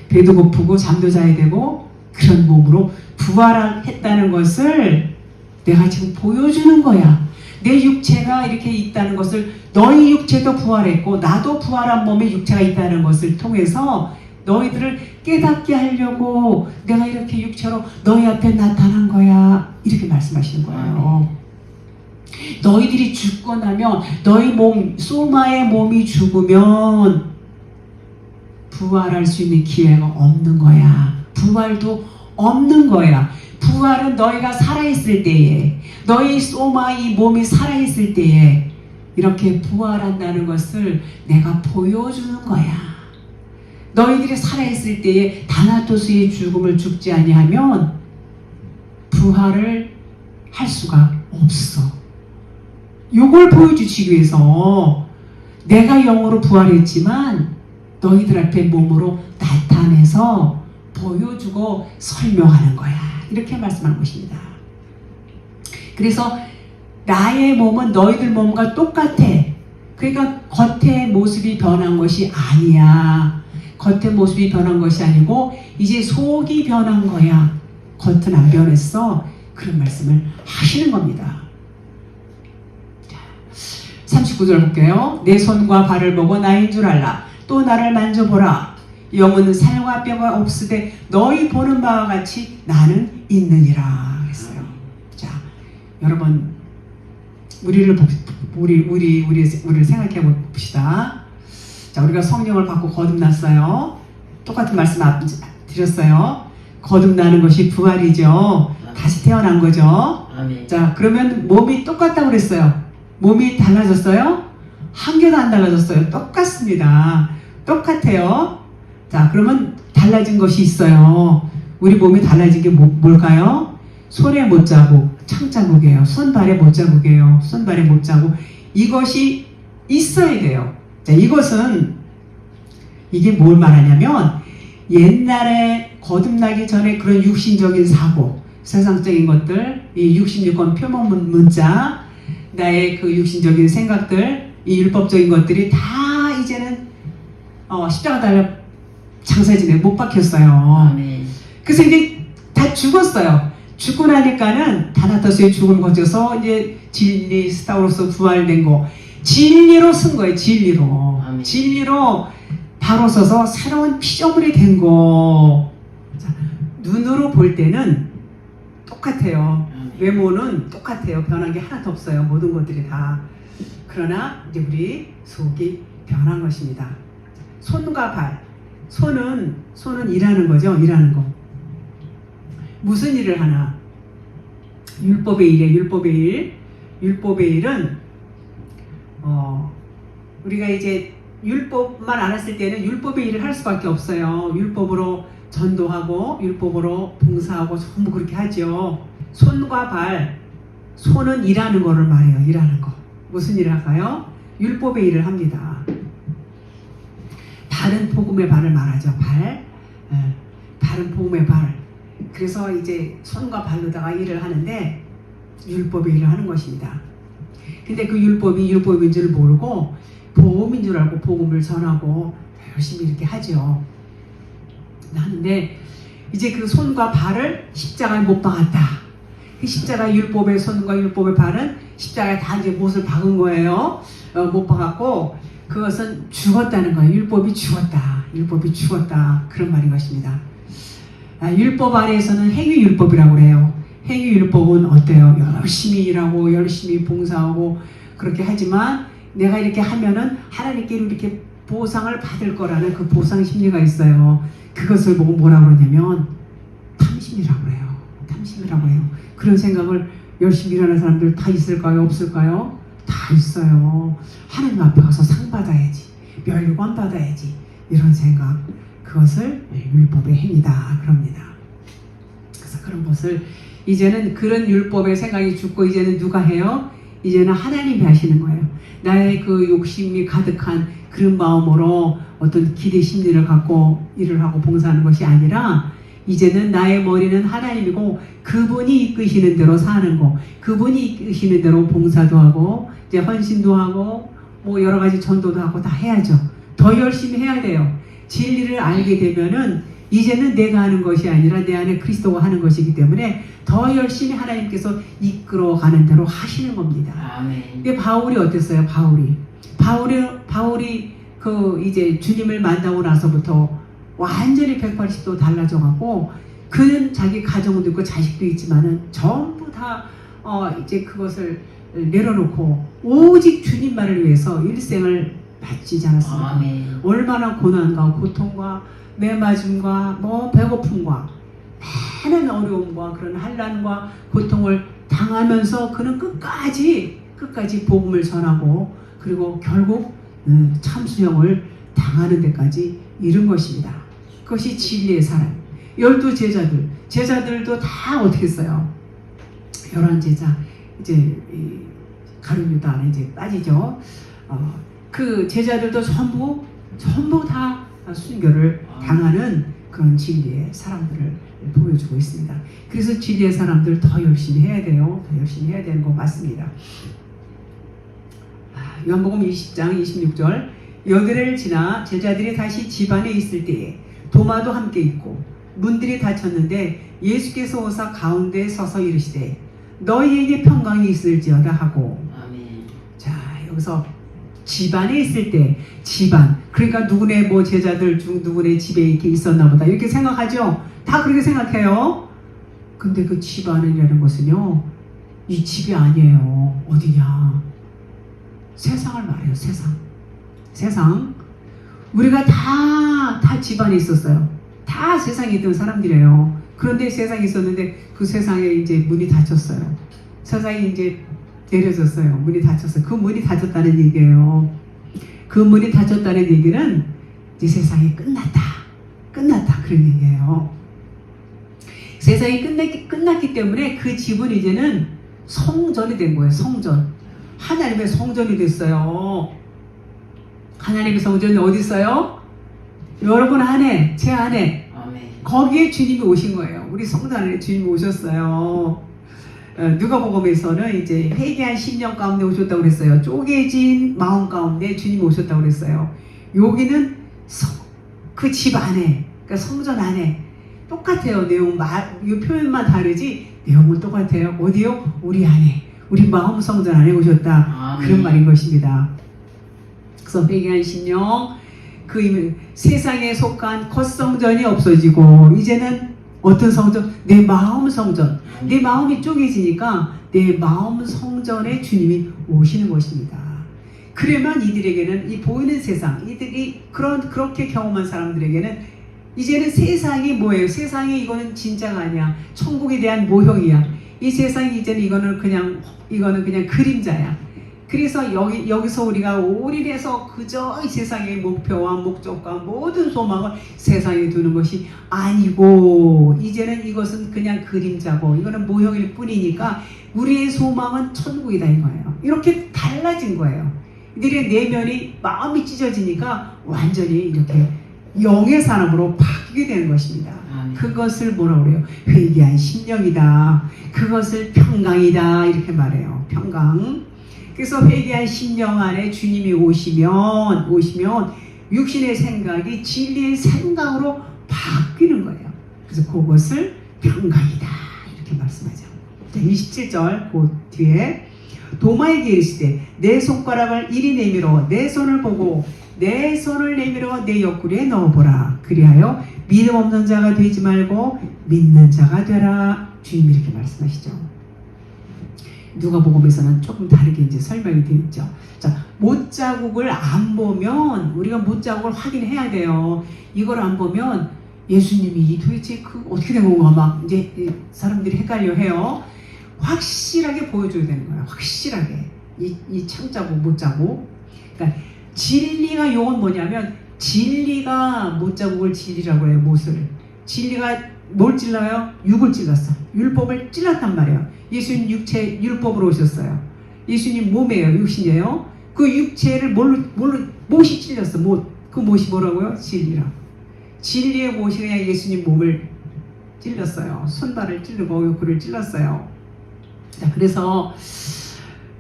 배도 고프고 잠도 자야 되고 그런 몸으로 부활했다는 것을 내가 지금 보여주는 거야. 내 육체가 이렇게 있다는 것을, 너희 육체도 부활했고 나도 부활한 몸에 육체가 있다는 것을 통해서 너희들을 깨닫게 하려고 내가 이렇게 육체로 너희 앞에 나타난 거야. 이렇게 말씀하시는 거예요. 너희들이 죽고 나면 너희 몸, 소마의 몸이 죽으면 부활할 수 있는 기회가 없는 거야. 부활도 없는 거야. 부활은 너희가 살아있을 때에, 너희 소마 이 몸이 살아있을 때에 이렇게 부활한다는 것을 내가 보여주는 거야. 너희들이 살아있을 때에 다나토스의 죽음을 죽지 아니하면 부활을 할 수가 없어. 요걸 보여주시기 위해서 내가 영으로 부활했지만 너희들 앞에 몸으로 나타내서 보여주고 설명하는 거야. 이렇게 말씀한 것입니다. 그래서 나의 몸은 너희들 몸과 똑같아. 그러니까 겉의 모습이 변한 것이 아니야. 겉의 모습이 변한 것이 아니고 이제 속이 변한 거야. 겉은 안 변했어. 그런 말씀을 하시는 겁니다. 39절 볼게요. 내 손과 발을 보고 나인 줄 알라. 또 나를 만져보라. 영은 살과 뼈가 없으되 너희 보는 바와 같이 나는 있느니라 했어요. 자, 여러분 우리를 생각해 봅시다. 자, 우리가 성령을 받고 거듭났어요. 똑같은 말씀 드렸어요. 거듭나는 것이 부활이죠. 다시 태어난 거죠. 자, 그러면 몸이 똑같다고 그랬어요. 몸이 달라졌어요? 한 개도 안 달라졌어요. 똑같습니다. 똑같아요. 자, 그러면 달라진 것이 있어요. 우리 몸이 달라진 게 뭘까요? 손에 못자국, 창자국이에요. 손발에 못자국이에요. 손발에 못자국. 이것이 있어야 돼요. 자, 이게 뭘 말하냐면 옛날에 거듭나기 전에 그런 육신적인 사고, 세상적인 것들, 이 66권 표본 문자, 나의 그 육신적인 생각들, 이 율법적인 것들이 다 이제는 십자가 달려 장사에 못 박혔어요. 그래서 이제 다 죽었어요. 죽고 나니까는 다나토스의 죽음을 거쳐서 이제 진리 스타로서 부활된 거, 진리로 쓴 거예요. 진리로. 아멘. 진리로 바로 서서 새로운 피조물이 된 거. 자, 눈으로 볼 때는 똑같아요. 외모는 똑같아요. 변한 게 하나도 없어요. 모든 것들이 다. 그러나 이제 우리 속이 변한 것입니다. 손과 발. 손은 일하는 거죠. 일하는 거. 무슨 일을 하나? 율법의 일이에요. 율법의 일. 율법의 일은 우리가 이제 율법만 알았을 때는 율법의 일을 할 수밖에 없어요. 율법으로 전도하고 율법으로 봉사하고 전부 그렇게 하죠. 손과 발. 손은 일하는 거를 말해요. 일하는 거. 무슨 일을 할까요? 율법의 일을 합니다. 발은 복음의 발을 말하죠. 발. 발은 복음의 발. 그래서 이제 손과 발로다가 일을 하는데 율법의 일을 하는 것입니다. 근데 그 율법이 율법인 줄 모르고 복음인 줄 알고 복음을 전하고 열심히 이렇게 하죠. 하는데 이제 그 손과 발을 십자가에 못 박았다. 그 십자가 율법의 손과 율법의 발은 십자가에 다 이제 못을 박은 거예요. 못 박았고 그것은 죽었다는 거예요. 율법이 죽었다. 율법이 죽었다. 그런 말인 것입니다. 율법 아래에서는 행위율법이라고 그래요. 행위율법은 어때요? 열심히 일하고 열심히 봉사하고 그렇게 하지만 내가 이렇게 하면은 하나님께 이렇게 보상을 받을 거라는 그 보상 심리가 있어요. 그것을 보고 뭐라고 그러냐면 탐심이라고 해요. 탐심이라고 해요. 그런 생각을 열심히 일하는 사람들 다 있을까요? 없을까요? 다 있어요. 하나님 앞에 가서 상 받아야지. 멸관 받아야지. 이런 생각. 그것을 율법의 행위다. 그럽니다. 그래서 그런 것을 이제는 그런 율법의 생각이 죽고 이제는 누가 해요? 이제는 하나님이 하시는 거예요. 나의 그 욕심이 가득한 그런 마음으로 어떤 기대 심리를 갖고 일을 하고 봉사하는 것이 아니라 이제는 나의 머리는 하나님이고 그분이 이끄시는 대로 사는 거, 그분이 이끄시는 대로 봉사도 하고 이제 헌신도 하고 뭐 여러 가지 전도도 하고 다 해야죠. 더 열심히 해야 돼요. 진리를 알게 되면은 이제는 내가 하는 것이 아니라 내 안에 그리스도가 하는 것이기 때문에 더 열심히 하나님께서 이끌어가는 대로 하시는 겁니다. 아멘. 근데 바울이 어땠어요? 바울이 그 이제 주님을 만나고 나서부터 완전히 180도 달라져갖고 그는 자기 가정도 있고 자식도 있지만은 전부 다 이제 그것을 내려놓고 오직 주님만을 위해서 일생을 받지 않았습니까? 아멘. 얼마나 고난과 고통과 매맞음과 배고픔과 많은 어려움과 그런 환난과 고통을 당하면서 그는 끝까지 복음을 전하고 그리고 결국 참수형을 당하는 데까지 이른 것입니다. 그것이 진리의 사람. 12 제자들도 다 어떻게 했어요? 11 제자 이제 가룟 유다 안에 이제 빠지죠. 그 제자들도 전부 다 순교를 당하는 그런 진리의 사람들을 보여주고 있습니다. 그래서 진리의 사람들 더 열심히 해야 돼요. 더 열심히 해야 되는 거 맞습니다. 요한복음 20장 26절 여드레를 지나 제자들이 다시 집 안에 있을 때에 도마도 함께 있고 문들이 닫혔는데 예수께서 오사 가운데 서서 이르시되 너희에게 평강이 있을지어다 하고. 아멘. 자, 여기서 집안에 있을 때 집안 그러니까 누구네 제자들 중 누구네 집에 이렇게 있었나 보다 이렇게 생각하죠. 다 그렇게 생각해요. 근데 그 집안이라는 것은요 이 집이 아니에요. 어디냐? 세상을 말해요. 세상. 우리가 다 집안에 있었어요. 다 세상에 있던 사람들이에요. 그런데 세상에 있었는데 그 세상에 이제 문이 닫혔어요. 세상이 이제 내려졌어요. 문이 닫혔어요. 그 문이 닫혔다는 얘기예요. 그 문이 닫혔다는 얘기는 이제 세상이 끝났다 그런 얘기예요. 세상이 끝났기 때문에 그 집은 이제는 성전이 된 거예요. 성전. 하나님의 성전이 됐어요. 하나님의 성전이 어디 있어요? 여러분 안에, 제 안에. 아멘. 거기에 주님이 오신 거예요. 우리 성전 안에 주님이 오셨어요. 누가복음에서는 이제 회개한 심령 가운데 오셨다고 그랬어요. 쪼개진 마음 가운데 주님이 오셨다고 그랬어요. 여기는 그 집 안에, 그러니까 성전 안에 똑같아요. 내용, 이 표현만 다르지 내용은 똑같아요. 어디요? 우리 안에, 우리 마음 성전 안에 오셨다. 아멘. 그런 말인 것입니다. 그래서 회개한 심령, 그 세상에 속한 겉성전이 없어지고 이제는 어떤 성전? 내 마음 성전. 내 마음이 쪼개지니까 내 마음 성전에 주님이 오시는 것입니다. 그러면 이들에게는 이 보이는 세상, 이들이 그렇게 경험한 사람들에게는 이제는 세상이 뭐예요? 세상이 이거는 진짜가 아니야. 천국에 대한 모형이야. 이 세상이 이제는 이거는 그냥 그림자야. 그래서 여기서 우리가 올인해서 그저 이 세상의 목표와 목적과 모든 소망을 세상에 두는 것이 아니고 이제는 이것은 그냥 그림자고 이거는 모형일 뿐이니까 우리의 소망은 천국이다 이거예요. 이렇게 달라진 거예요. 이들의 내면이 마음이 찢어지니까 완전히 이렇게 영의 사람으로 바뀌게 되는 것입니다. 그것을 뭐라고 그래요? 회개한 심령이다. 그것을 평강이다 이렇게 말해요. 평강. 그래서 회개한 심령 안에 주님이 오시면 육신의 생각이 진리의 생각으로 바뀌는 거예요. 그래서 그것을 평강이다 이렇게 말씀하죠. 자, 27절 그 뒤에 도마에게 이르시되 내 손가락을 이리 내밀어 내 손을 보고 내 손을 내밀어 내 옆구리에 넣어보라. 그리하여 믿음 없는 자가 되지 말고 믿는 자가 되라. 주님이 이렇게 말씀하시죠. 누가복음에서는 조금 다르게 이제 설명이 되어 있죠. 자, 못자국을 안 보면 우리가 못자국을 확인해야 돼요. 이걸 안 보면 예수님이 도대체 어떻게 된 건가 막 이제 사람들이 헷갈려해요. 확실하게 보여줘야 되는 거예요. 확실하게 이 창자국 못자국. 그러니까 진리가 요건 뭐냐면 진리가 못자국을 진리라고 해요. 못을 진리가 뭘 찔러요? 육을 찔렀어. 율법을 찔렀단 말이에요. 예수님 육체 율법으로 오셨어요. 예수님 몸이에요. 육신이에요. 그 육체를 못이 찔렸어. 그 못이 뭐라고요? 진리라. 진리의 못이 그냥 예수님 몸을 찔렀어요. 손발을 찌르고 옆구리를 찔렀어요. 자, 그래서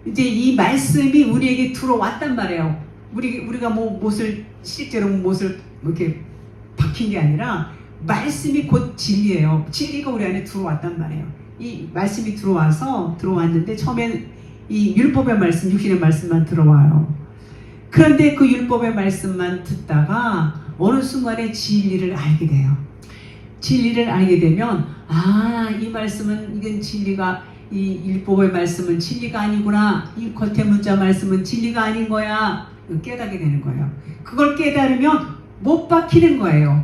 이제 이 말씀이 우리에게 들어왔단 말이에요. 우리가 실제로 못을 이렇게 박힌 게 아니라 말씀이 곧 진리예요. 진리가 우리 안에 들어왔단 말이에요. 이 말씀이 들어왔는데 처음엔 이 율법의 말씀, 육신의 말씀만 들어와요. 그런데 그 율법의 말씀만 듣다가 어느 순간에 진리를 알게 돼요. 진리를 알게 되면 이 말씀은 이건 진리가 이 율법의 말씀은 진리가 아니구나. 이 겉의 문자 말씀은 진리가 아닌 거야. 깨닫게 되는 거예요. 그걸 깨달으면 못 박히는 거예요.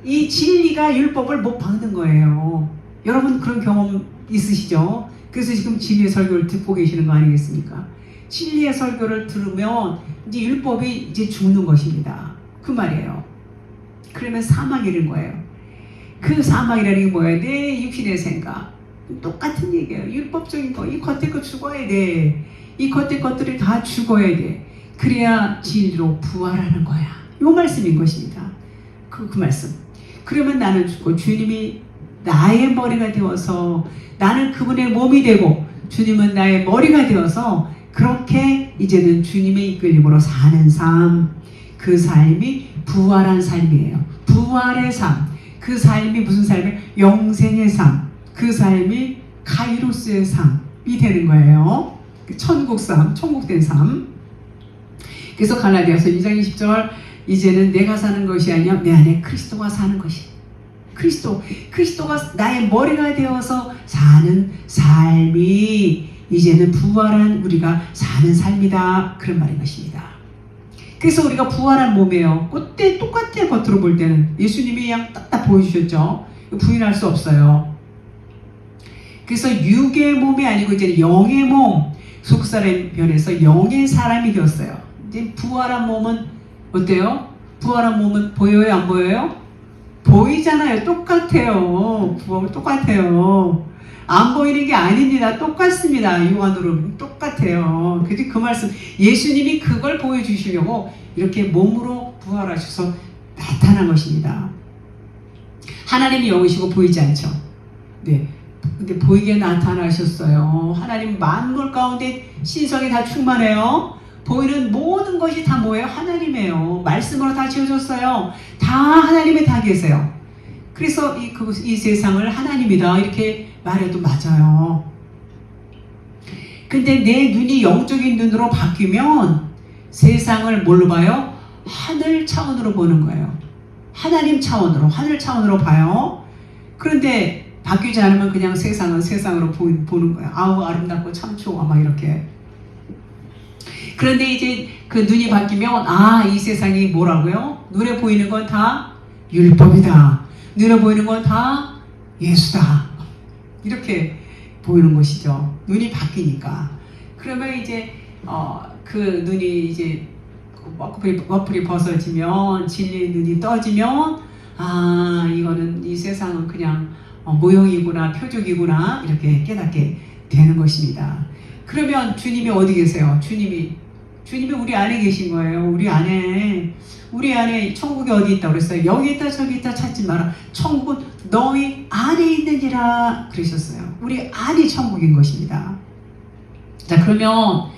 이 진리가 율법을 못 박는 거예요. 여러분 그런 경험 있으시죠? 그래서 지금 진리의 설교를 듣고 계시는 거 아니겠습니까? 진리의 설교를 들으면 이제 율법이 이제 죽는 것입니다. 그 말이에요. 그러면 사망이 되는 거예요. 그 사망이라는 게 뭐예요? 내 육신의 생각. 똑같은 얘기예요. 율법적인 거, 이 겉에 거 죽어야 돼. 이 겉에 것들이 다 죽어야 돼. 그래야 진리로 부활하는 거야. 요 말씀인 것입니다. 그 말씀. 그러면 나는 죽고 주님이 나의 머리가 되어서 나는 그분의 몸이 되고 주님은 나의 머리가 되어서 그렇게 이제는 주님의 이끌림으로 사는 삶. 그 삶이 부활한 삶이에요. 부활의 삶. 그 삶이 무슨 삶이에요? 영생의 삶. 그 삶이 카이로스의 삶이 되는 거예요. 천국 삶, 천국된 삶. 그래서 갈라디아서 2장 20절 이제는 내가 사는 것이 아니라 내 안에 그리스도가 사는 것이. 그리스도가 나의 머리가 되어서 사는 삶이 이제는 부활한 우리가 사는 삶이다. 그런 말인 것입니다. 그래서 우리가 부활한 몸이에요. 그때 똑같아요. 겉으로 볼 때는. 예수님이 그냥 딱딱 보여주셨죠. 부인할 수 없어요. 그래서 육의 몸이 아니고 이제 영의 몸. 속사람 변해서 영의 사람이 되었어요. 이제 부활한 몸은 어때요? 부활한 몸은 보여요? 안 보여요? 보이잖아요. 똑같아요. 부활은 똑같아요. 안 보이는 게 아닙니다. 똑같습니다. 육안으로 똑같아요. 그 말씀 예수님이 그걸 보여주시려고 이렇게 몸으로 부활하셔서 나타난 것입니다. 하나님이 영이시고 보이지 않죠. 네. 근데 보이게 나타나셨어요. 하나님 만물 가운데 신성이 다 충만해요. 보이는 모든 것이 다 뭐예요? 하나님이에요. 말씀으로 다 지어졌어요. 다 하나님에 다 계세요. 그래서 이 세상을 하나님이다 이렇게 말해도 맞아요. 근데 내 눈이 영적인 눈으로 바뀌면 세상을 뭘로 봐요? 하늘 차원으로 보는 거예요. 하나님 차원으로, 하늘 차원으로 봐요. 그런데 바뀌지 않으면 그냥 세상은 세상으로 보는 거예요. 아우 아름답고 참 좋아 막 이렇게. 그런데 이제 그 눈이 바뀌면 이 세상이 뭐라고요? 눈에 보이는 건 다 율법이다. 눈에 보이는 건 다 예수다. 이렇게 보이는 것이죠. 눈이 바뀌니까. 그러면 이제 그 눈이 이제 머플이 벗어지면 진리의 눈이 떠지면 이거는 이 세상은 그냥 모형이구나 표적이구나 이렇게 깨닫게 되는 것입니다. 그러면 주님이 어디 계세요? 주님이 우리 안에 계신 거예요. 우리 안에 천국이 어디 있다고 그랬어요? 여기 있다 저기 있다 찾지 마라. 천국은 너희 안에 있느니라 그러셨어요. 우리 안이 천국인 것입니다. 자, 그러면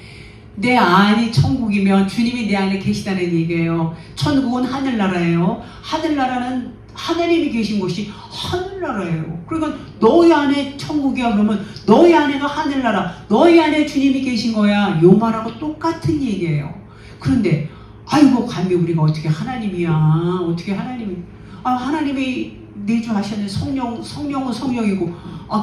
내 안이 천국이면 주님이 내 안에 계시다는 얘기예요. 천국은 하늘나라예요. 하늘나라는 하나님이 계신 곳이 하늘나라예요. 그러니까 너희 안에 천국이야 그러면 너희 안에가 하늘나라, 너희 안에 주님이 계신 거야. 요 말하고 똑같은 얘기예요. 그런데 아이고 감히 우리가 어떻게 하나님이야. 어떻게 하나님이 하나님이 내주하셨는 성령은 성령이고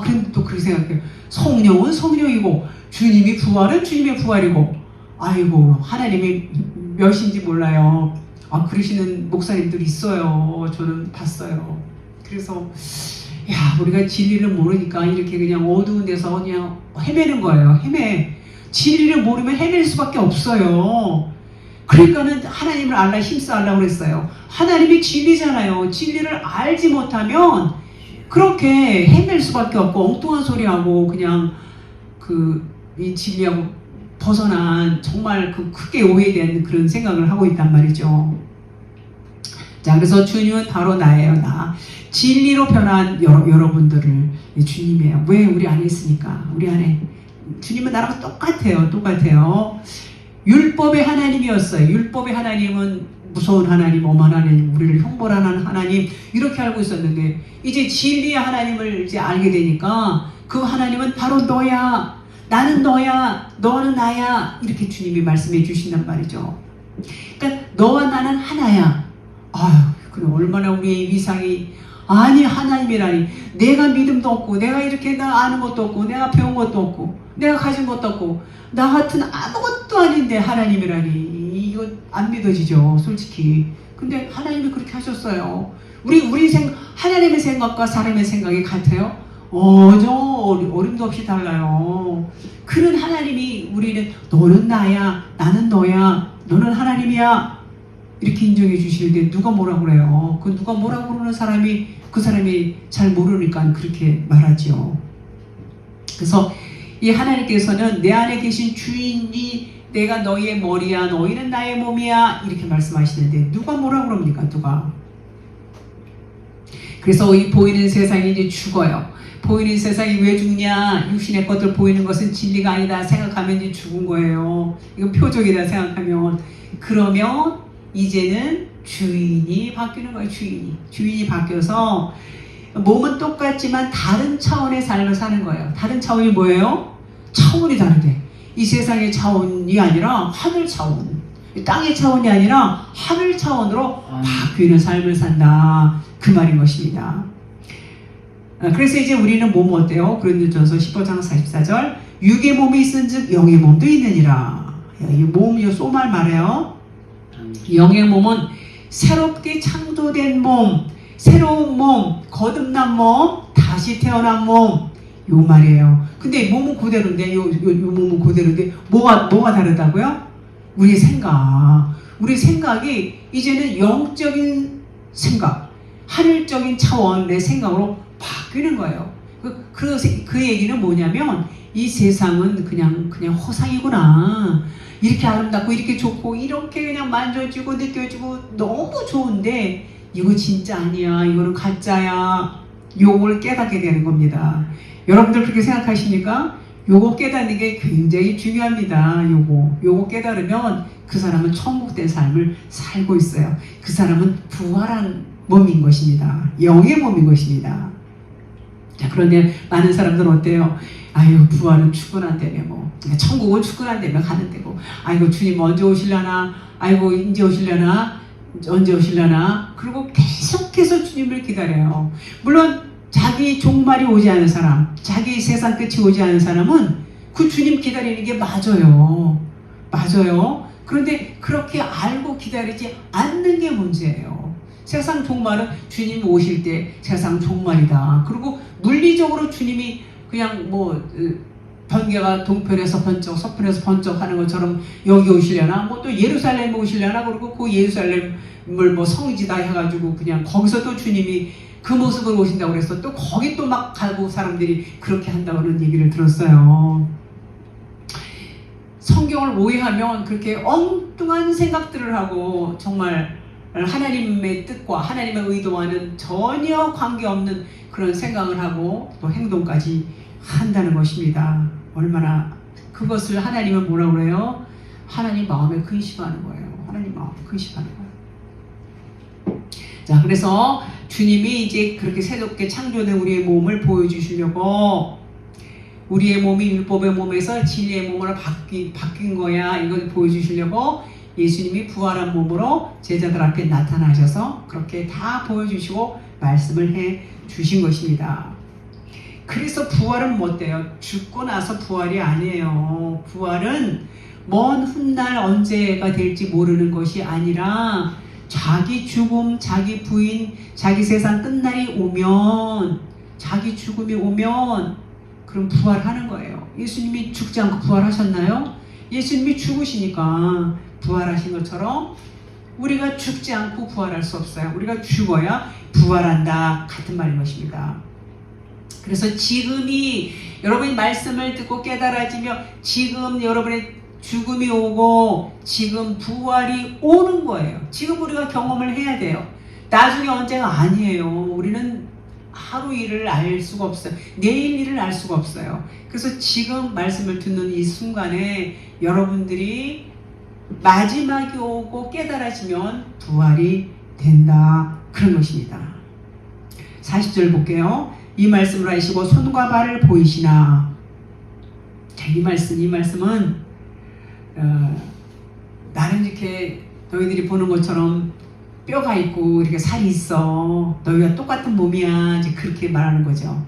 그런데 또 그렇게 생각해요. 성령은 성령이고 주님이 부활은 주님의 부활이고 아이고 하나님이 몇인지 몰라요. 그러시는 목사님들이 있어요. 저는 봤어요. 그래서 우리가 진리를 모르니까 이렇게 그냥 어두운 데서 그냥 헤매는 거예요. 진리를 모르면 헤맬 수밖에 없어요. 그러니까는 하나님을 알라 힘써 알라고 그랬어요. 하나님이 진리잖아요. 진리를 알지 못하면 그렇게 헤맬 수밖에 없고 엉뚱한 소리하고 그냥 이 진리하고 벗어난 정말 크게 오해된 그런 생각을 하고 있단 말이죠. 자, 그래서 주님은 바로 나예요. 나. 진리로 변한 여러분들을 주님이에요. 왜? 우리 안에 있으니까. 우리 안에. 주님은 나랑 똑같아요. 율법의 하나님이었어요. 율법의 하나님은 무서운 하나님, 엄한 하나님, 우리를 형벌하는 하나님 이렇게 알고 있었는데 이제 진리의 하나님을 이제 알게 되니까 그 하나님은 바로 너야. 나는 너야. 너는 나야. 이렇게 주님이 말씀해 주신단 말이죠. 그러니까 너와 나는 하나야. 그럼 얼마나 우리의 위상이 하나님이라니. 내가 믿음도 없고 내가 이렇게 아는 것도 없고 내가 배운 것도 없고 내가 가진 것도 없고 나 같은 아무것도 아닌데 하나님이라니. 이거 안 믿어지죠, 솔직히. 근데 하나님이 그렇게 하셨어요. 하나님의 생각과 사람의 생각이 같아요? 좀 어림도 없이 달라요. 그런 하나님이 우리는 너는 나야, 나는 너야, 너는 하나님이야 이렇게 인정해 주시는데 누가 뭐라고 그래요? 그 누가 뭐라고 그러는 사람이 그 사람이 잘 모르니까 그렇게 말하죠. 그래서 이 하나님께서는 내 안에 계신 주인이 내가 너희의 머리야, 너희는 나의 몸이야 이렇게 말씀하시는데 누가 뭐라고 그럽니까? 누가? 그래서 이 보이는 세상이 이제 죽어요. 보이는 세상이 왜 죽냐? 육신의 것들 보이는 것은 진리가 아니다 생각하면 이제 죽은 거예요. 이거 표적이다 생각하면. 그러면 이제는 주인이 바뀌는 거예요. 주인이 바뀌어서 몸은 똑같지만 다른 차원의 삶을 사는 거예요. 다른 차원이 뭐예요? 차원이 다르대. 이 세상의 차원이 아니라 하늘 차원, 땅의 차원이 아니라 하늘 차원으로 바뀌는 삶을 산다, 그 말인 것입니다. 그래서 이제 우리는 몸 어때요? 고린도전서 15장 44절 육의 몸이 있은즉 영의 몸도 있느니라. 이 몸, 이 소말 말해요. 영의 몸은 새롭게 창조된 몸, 새로운 몸, 거듭난 몸, 다시 태어난 몸, 요 말이에요. 근데 몸은 그대로인데, 요 몸은 그대로인데, 뭐가 다르다고요? 우리 생각이 이제는 영적인 생각, 하늘적인 차원의 생각으로 바뀌는 거예요. 그 얘기는 뭐냐면, 이 세상은 그냥 허상이구나. 이렇게 아름답고, 이렇게 좋고, 이렇게 그냥 만져지고, 느껴지고, 너무 좋은데, 이거 진짜 아니야. 이거는 가짜야. 요걸 깨닫게 되는 겁니다. 여러분들 그렇게 생각하십니까? 요거 깨닫는 게 굉장히 중요합니다. 요거 깨달으면 그 사람은 천국된 삶을 살고 있어요. 그 사람은 부활한 몸인 것입니다. 영의 몸인 것입니다. 자, 그런데 많은 사람들은 어때요? 아유, 부활은 축구난다며 뭐, 천국은 축구난다며 가는 데고, 아이고 주님 언제 오실려나, 아이고 이제 오실려나, 언제 오실려나. 그리고 계속해서 주님을 기다려요. 물론 자기 종말이 오지 않은 사람, 자기 세상 끝이 오지 않은 사람은 그 주님 기다리는 게 맞아요. 그런데 그렇게 알고 기다리지 않는 게 문제예요. 세상 종말은 주님 오실 때 세상 종말이다. 그리고 물리적으로 주님이 그냥 번개가 동편에서 번쩍, 서편에서 번쩍 하는 것처럼 여기 오시려나, 뭐 또 예루살렘에 오시려나, 그리고 그 예루살렘을 성지다 해가지고 그냥 거기서 또 주님이 그 모습으로 오신다고 그래서 또 거기 또 막 가고 사람들이 그렇게 한다고는 얘기를 들었어요. 성경을 오해하면 그렇게 엉뚱한 생각들을 하고 정말 하나님의 뜻과 하나님의 의도와는 전혀 관계없는 그런 생각을 하고 또 행동까지 한다는 것입니다. 얼마나 그것을 하나님은 뭐라고 그래요? 하나님 마음에 근심하는 거예요. 하나님 마음에 근심하는 거예요. 자, 그래서 주님이 이제 그렇게 새롭게 창조된 우리의 몸을 보여주시려고 우리의 몸이 율법의 몸에서 진리의 몸으로 바뀐 거야. 이걸 보여주시려고 예수님이 부활한 몸으로 제자들 앞에 나타나셔서 그렇게 다 보여주시고 말씀을 해 주신 것입니다. 그래서 부활은 뭐 어때요? 죽고 나서 부활이 아니에요. 부활은 먼 훗날 언제가 될지 모르는 것이 아니라 자기 죽음, 자기 부인, 자기 세상 끝날이 오면, 자기 죽음이 오면 그럼 부활하는 거예요. 예수님이 죽지 않고 부활하셨나요? 예수님이 죽으시니까 부활하신 것처럼 우리가 죽지 않고 부활할 수 없어요. 우리가 죽어야 부활한다, 같은 말인 것입니다. 그래서 지금이 여러분이 말씀을 듣고 깨달아지며 지금 여러분의 죽음이 오고 지금 부활이 오는 거예요. 지금 우리가 경험을 해야 돼요. 나중에 언제가 아니에요. 우리는 하루 일을 알 수가 없어요. 내일 일을 알 수가 없어요. 그래서 지금 말씀을 듣는 이 순간에 여러분들이 마지막이 오고 깨달아지면 부활이 된다, 그런 것입니다. 40절 볼게요. 이 말씀을 하시고 손과 발을 보이시나. 자, 이 말씀은 나는 이렇게 너희들이 보는 것처럼 뼈가 있고 이렇게 살이 있어. 너희가 똑같은 몸이야. 이제 그렇게 말하는 거죠.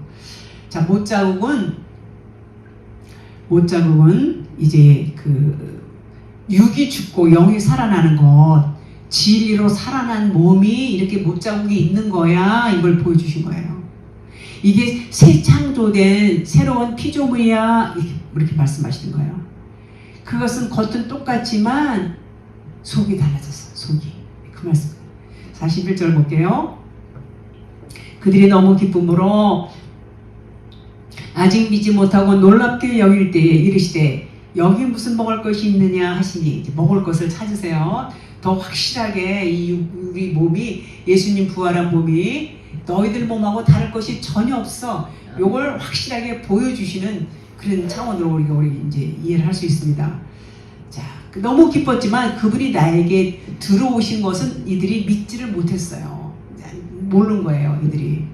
자, 못자국은 이제 육이 죽고 영이 살아나는 것, 진리로 살아난 몸이 이렇게 못자국이 있는 거야. 이걸 보여주신 거예요. 이게 새 창조된 새로운 피조물이야. 이렇게 말씀하시는 거예요. 그것은 겉은 똑같지만 속이 달라졌어. 속이. 그 말씀. 41절 볼게요. 그들이 너무 기쁨으로 아직 믿지 못하고 놀랍게 여길 때에 이르시되 여기 무슨 먹을 것이 있느냐 하시니, 이제 먹을 것을 찾으세요. 더 확실하게 우리 몸이, 예수님 부활한 몸이 너희들 몸하고 다를 것이 전혀 없어. 요걸 확실하게 보여주시는 그런 차원으로 우리 이제 이해를 할 수 있습니다. 자, 너무 기뻤지만 그분이 나에게 들어오신 것은 이들이 믿지를 못했어요. 모르는 거예요, 이들이.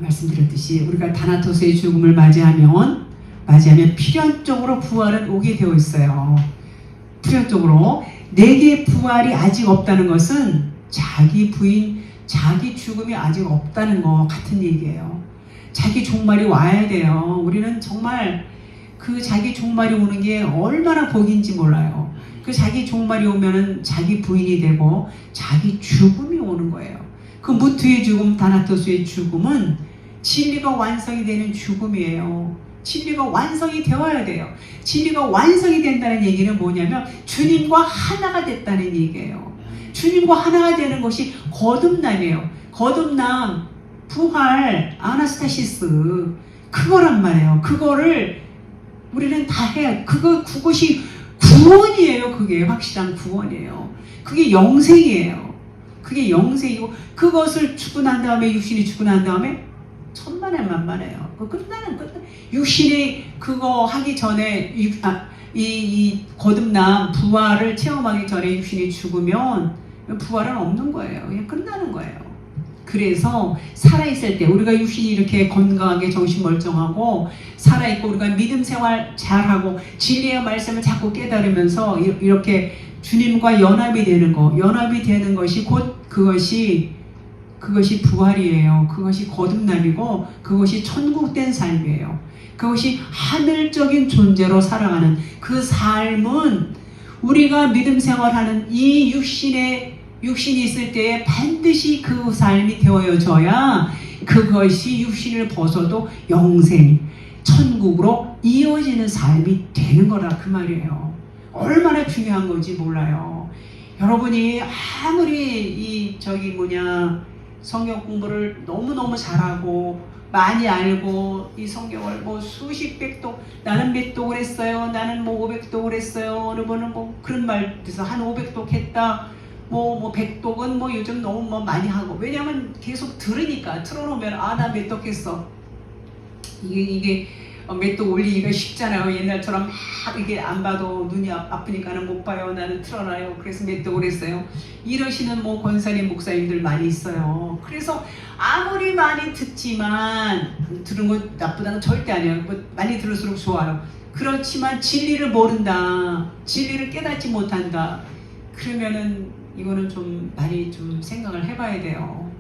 말씀드렸듯이 우리가 다나토스의 죽음을 맞이하면 필연적으로 부활은 오게 되어 있어요. 필연적으로. 내게 부활이 아직 없다는 것은 자기 부인, 자기 죽음이 아직 없다는 것 같은 얘기예요. 자기 종말이 와야 돼요. 우리는 정말 그 자기 종말이 오는 게 얼마나 복인지 몰라요. 그 자기 종말이 오면은 자기 부인이 되고 자기 죽음이 오는 거예요. 그 무트의 죽음, 다나토스의 죽음은 진리가 완성이 되는 죽음이에요. 진리가 완성이 되어야 돼요. 진리가 완성이 된다는 얘기는 뭐냐면 주님과 하나가 됐다는 얘기예요. 주님과 하나가 되는 것이 거듭남이에요. 거듭남, 부활, 아나스타시스, 그거란 말이에요. 그거를 우리는 다 해야, 그것이 구원이에요. 그게 확실한 구원이에요. 그게 영생이에요. 그게 영생이고, 그것을 죽고 난 다음에, 육신이 죽고 난 다음에 천만에 만만해요. 끝나는 육신이 그거 하기 전에 이 거듭남 부활을 체험하기 전에 육신이 죽으면 부활은 없는 거예요. 그냥 끝나는 거예요. 그래서 살아있을 때 우리가 육신이 이렇게 건강하게 정신멀쩡하고 살아있고 우리가 믿음 생활 잘하고 진리의 말씀을 자꾸 깨달으면서 이렇게 주님과 연합이 되는 거, 연합이 되는 것이 곧 그것이 부활이에요. 그것이 거듭남이고 그것이 천국된 삶이에요. 그것이 하늘적인 존재로 살아가는 그 삶은 우리가 믿음 생활하는 이 육신이 있을 때에 반드시 그 삶이 되어져야 그것이 육신을 벗어도 영생, 천국으로 이어지는 삶이 되는 거라 그 말이에요. 얼마나 중요한 건지 몰라요. 여러분이 아무리 성경 공부를 너무너무 잘하고 많이 알고 이 성경을 수십 백독, 나는 몇 독을 했어요. 나는 500독을 했어요. 어느 분은 그런 말 돼서 한 500독 했다. 100독은 요즘 너무 많이 하고, 왜냐면 계속 들으니까 틀어놓으면 나 몇 독 했어. 이게 몇 독 올리기가 쉽잖아요. 옛날처럼 막 이게 안 봐도 눈이 아프니까는 못 봐요. 나는 틀어놔요. 그래서 몇 독을 했어요. 이러시는 권사님 목사님들 많이 있어요. 그래서 아무리 많이 듣지만 들은 거 나쁘다는 절대 아니에요. 많이 들을수록 좋아요. 그렇지만 진리를 모른다, 진리를 깨닫지 못한다, 그러면은 이거는 좀 많이 좀 생각을 해봐야 돼요.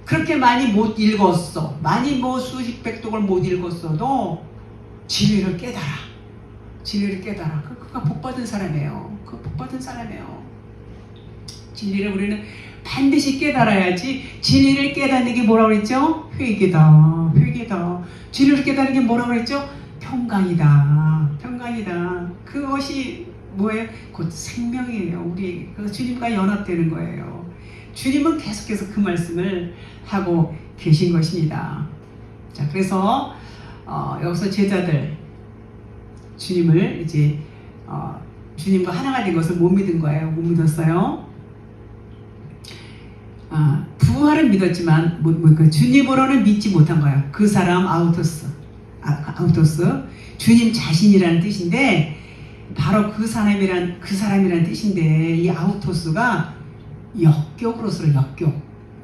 그렇게 많이 못 읽었어, 많이 수십 백독을 못 읽었어도 진리를 깨달아. 그가 복받은 사람이에요. 그 복받은 사람이에요. 진리를 우리는 반드시 깨달아야지. 진리를 깨닫는 게 뭐라고 그랬죠? 회개다. 진리를 깨닫는 게 뭐라고 그랬죠? 평강이다. 그것이 뭐예요? 곧 생명이에요. 우리 주님과 연합되는 거예요. 주님은 계속해서 그 말씀을 하고 계신 것입니다. 자, 그래서 여기서 제자들 주님을 이제 주님과 하나가 된 것을 못 믿은 거예요. 못 믿었어요. 부활은 믿었지만 주님으로는 믿지 못한 거예요. 그 사람 아우토스, 주님 자신이라는 뜻인데 바로 그 사람이란 뜻인데, 이 아우토스가 역격으로 써요.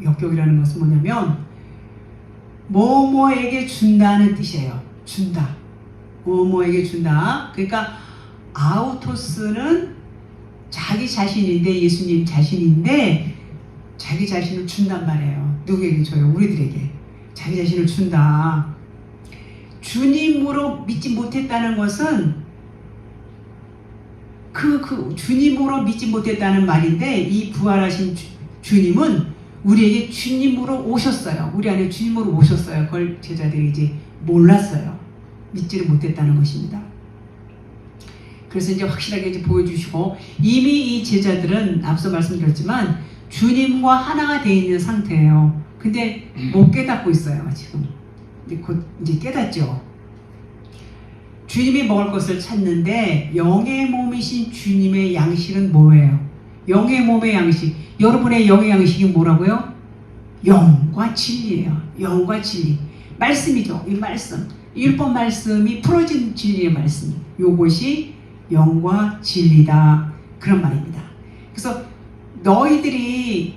역격이라는 것은 뭐냐면 뭐뭐에게 준다는 뜻이에요. 준다. 뭐뭐에게 준다. 그러니까 아우토스는 자기 자신인데, 예수님 자신인데 자기 자신을 준단 말이에요. 누구에게 줘요? 우리들에게. 자기 자신을 준다. 주님으로 믿지 못했다는 것은 그 주님으로 믿지 못했다는 말인데, 이 부활하신 주님은 우리에게 주님으로 오셨어요. 우리 안에 주님으로 오셨어요. 그걸 제자들이 이제 몰랐어요. 믿지를 못했다는 것입니다. 그래서 이제 확실하게 이제 보여주시고, 이미 이 제자들은 앞서 말씀드렸지만 주님과 하나가 되어 있는 상태예요. 근데 못 깨닫고 있어요. 지금 곧 이제 깨닫죠. 주님이 먹을 것을 찾는데, 영의 몸이신 주님의 양식은 뭐예요? 영의 몸의 양식. 여러분의 영의 양식이 뭐라고요? 영과 진리예요. 영과 진리. 말씀이죠. 이 말씀. 율법 말씀이 풀어진 진리의 말씀. 요것이 영과 진리다. 그런 말입니다. 그래서 너희들이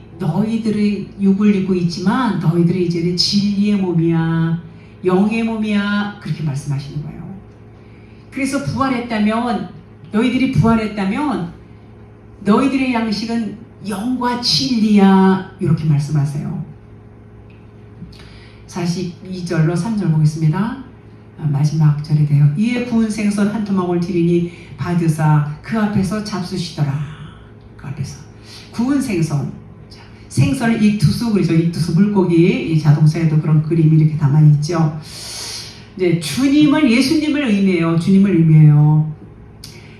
육을 입고 있지만 너희들이 이제는 진리의 몸이야. 영의 몸이야. 그렇게 말씀하시는 거예요. 그래서 너희들이 부활했다면 너희들의 양식은 영과 진리야. 이렇게 말씀하세요. 42절로 3절 보겠습니다. 마지막 절이 돼요. 이에 구운 생선 한 토막을 드리니 받으사 그 앞에서 잡수시더라. 그 앞에서 구운 생선. 생선을 익투수, 그러죠. 익투수 물고기. 이 자동차에도 그런 그림이 이렇게 담아 있죠. 이제 예수님을 의미해요. 주님을 의미해요.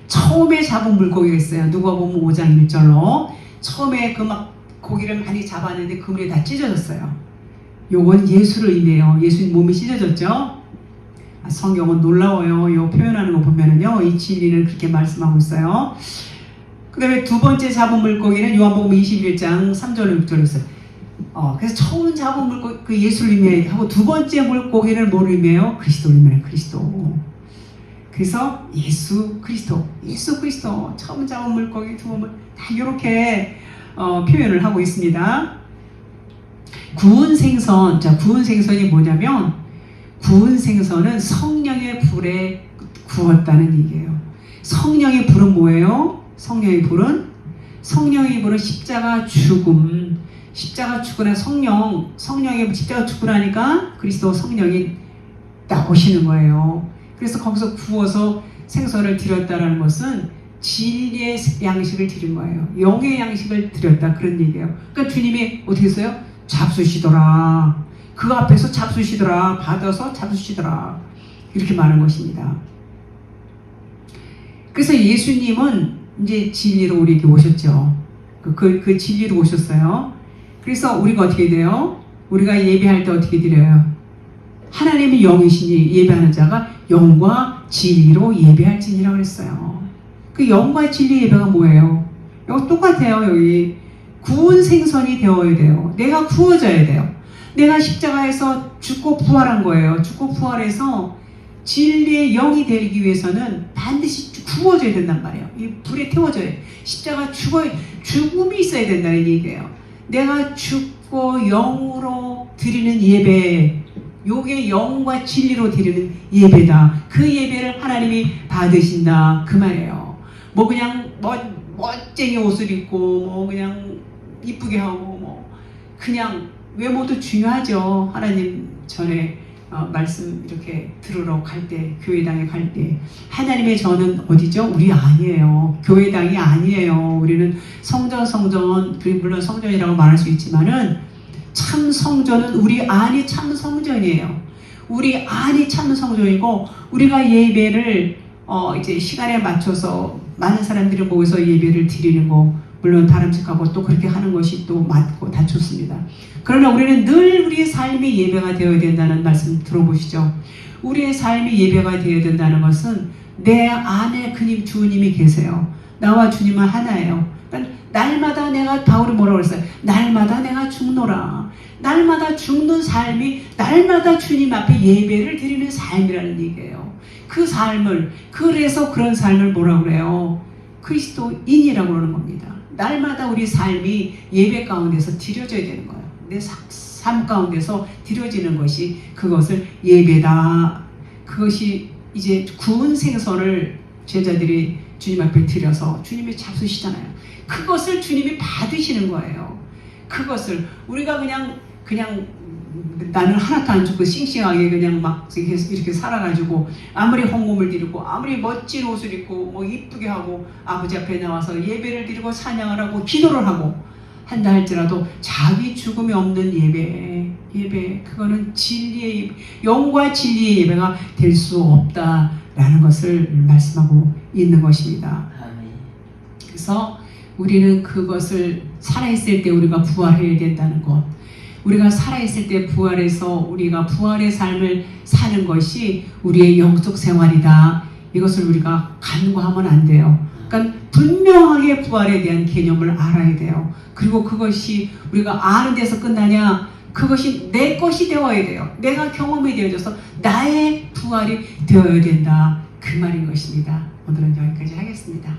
처음에 잡은 물고기가 있어요. 누가복음 5장 1절로 처음에 그 막 고기를 많이 잡았는데 그물에 다 찢어졌어요. 요건 예수를 의미해요. 예수님 몸이 찢어졌죠. 성경은 놀라워요. 요 표현하는 거 보면은요, 이 진리는 그렇게 말씀하고 있어요. 그 다음에 두 번째 잡은 물고기는 요한복음 21장 3절 6절에 있어요. 그래서 처음 잡은 물고기, 그 예수를 의미하고, 두 번째 물고기를 뭘 의미해요? 그리스도를 의미해요. 그리스도. 그래서 예수 그리스도. 처음 잡은 물고기, 두 번째 다 이렇게 표현을 하고 있습니다. 구운 생선. 자, 구운 생선이 뭐냐면, 구운 생선은 성령의 불에 구웠다는 얘기예요. 성령의 불은 뭐예요? 성령의 불은 십자가 죽음. 십자가 죽으나 성령의 십자가 죽고 나니까 그리스도 성령이 나오시는 거예요. 그래서 거기서 구워서 생선을 드렸다라는 것은 진리의 양식을 드린 거예요. 영의 양식을 드렸다, 그런 얘기예요. 그러니까 주님이 어떻게 했어요? 잡수시더라. 그 앞에서 잡수시더라. 받아서 잡수시더라. 이렇게 말한 것입니다. 그래서 예수님은 이제 진리로 우리에게 오셨죠. 그 진리로 오셨어요. 그래서 우리가 어떻게 돼요? 우리가 예배할 때 어떻게 드려요? 하나님이 영이시니 예배하는 자가 영과 진리로 예배할지니라고 그랬어요. 그 영과 진리 예배가 뭐예요? 이거 똑같아요. 여기 구운 생선이 되어야 돼요. 내가 구워져야 돼요. 내가 십자가에서 죽고 부활한 거예요. 죽고 부활해서 진리의 영이 되기 위해서는 반드시 구워져야 된단 말이에요. 이 불에 태워져야 돼요. 십자가 죽음이 있어야 된다는 얘기예요. 내가 죽고 영으로 드리는 예배, 요게 영과 진리로 드리는 예배다. 그 예배를 하나님이 받으신다, 그 말이에요. 뭐 그냥 멋쟁이 옷을 입고 뭐 그냥 이쁘게 하고 뭐 그냥 외모도 중요하죠. 하나님 전에 말씀 이렇게 들으러 갈 때, 교회당에 갈 때, 하나님의 전은 어디죠? 우리 아니에요. 교회당이 아니에요. 우리는 성전, 물론 성전이라고 말할 수 있지만은 참 성전은 우리 안이 참 성전이에요. 우리 안이 참 성전이고, 우리가 예배를 이제 시간에 맞춰서 많은 사람들이 모여서 예배를 드리는 거, 물론 바람직하고 또 그렇게 하는 것이 또 맞고 다 좋습니다. 그러나 우리는 늘 우리의 삶이 예배가 되어야 된다는 말씀 들어보시죠. 우리의 삶이 예배가 되어야 된다는 것은 내 안에 주님이 계세요. 나와 주님은 하나예요. 그러니까 날마다 바울이 뭐라고 그랬어요? 날마다 내가 죽노라. 날마다 죽는 삶이 날마다 주님 앞에 예배를 드리는 삶이라는 얘기예요. 그래서 그런 삶을 뭐라고 그래요? 그리스도인이라고 그러는 겁니다. 날마다 우리 삶이 예배 가운데서 드려져야 되는 거예요. 내 삶 가운데서 드려지는 것이, 그것을 예배다. 그것이 이제 구운 생선을 제자들이 주님 앞에 드려서 주님이 잡수시잖아요. 그것을 주님이 받으시는 거예요. 그것을 우리가 그냥 나는 하나도 안 죽고 싱싱하게 그냥 막 이렇게 살아가지고 아무리 헌금을 드리고 아무리 멋진 옷을 입고 뭐 이쁘게 하고 아버지 앞에 나와서 예배를 드리고 찬양을 하고 기도를 하고 한다 할지라도 자기 죽음이 없는 예배 그거는 진리의 예배, 영과 진리의 예배가 될 수 없다라는 것을 말씀하고 있는 것입니다. 그래서 우리는 그것을 살아있을 때 우리가 부활해야 된다는 것, 우리가 살아있을 때 부활해서 우리가 부활의 삶을 사는 것이 우리의 영적 생활이다. 이것을 우리가 간과하면 안 돼요. 그러니까 분명하게 부활에 대한 개념을 알아야 돼요. 그리고 그것이 우리가 아는 데서 끝나냐? 그것이 내 것이 되어야 돼요. 내가 경험이 되어져서 나의 부활이 되어야 된다. 그 말인 것입니다. 오늘은 여기까지 하겠습니다.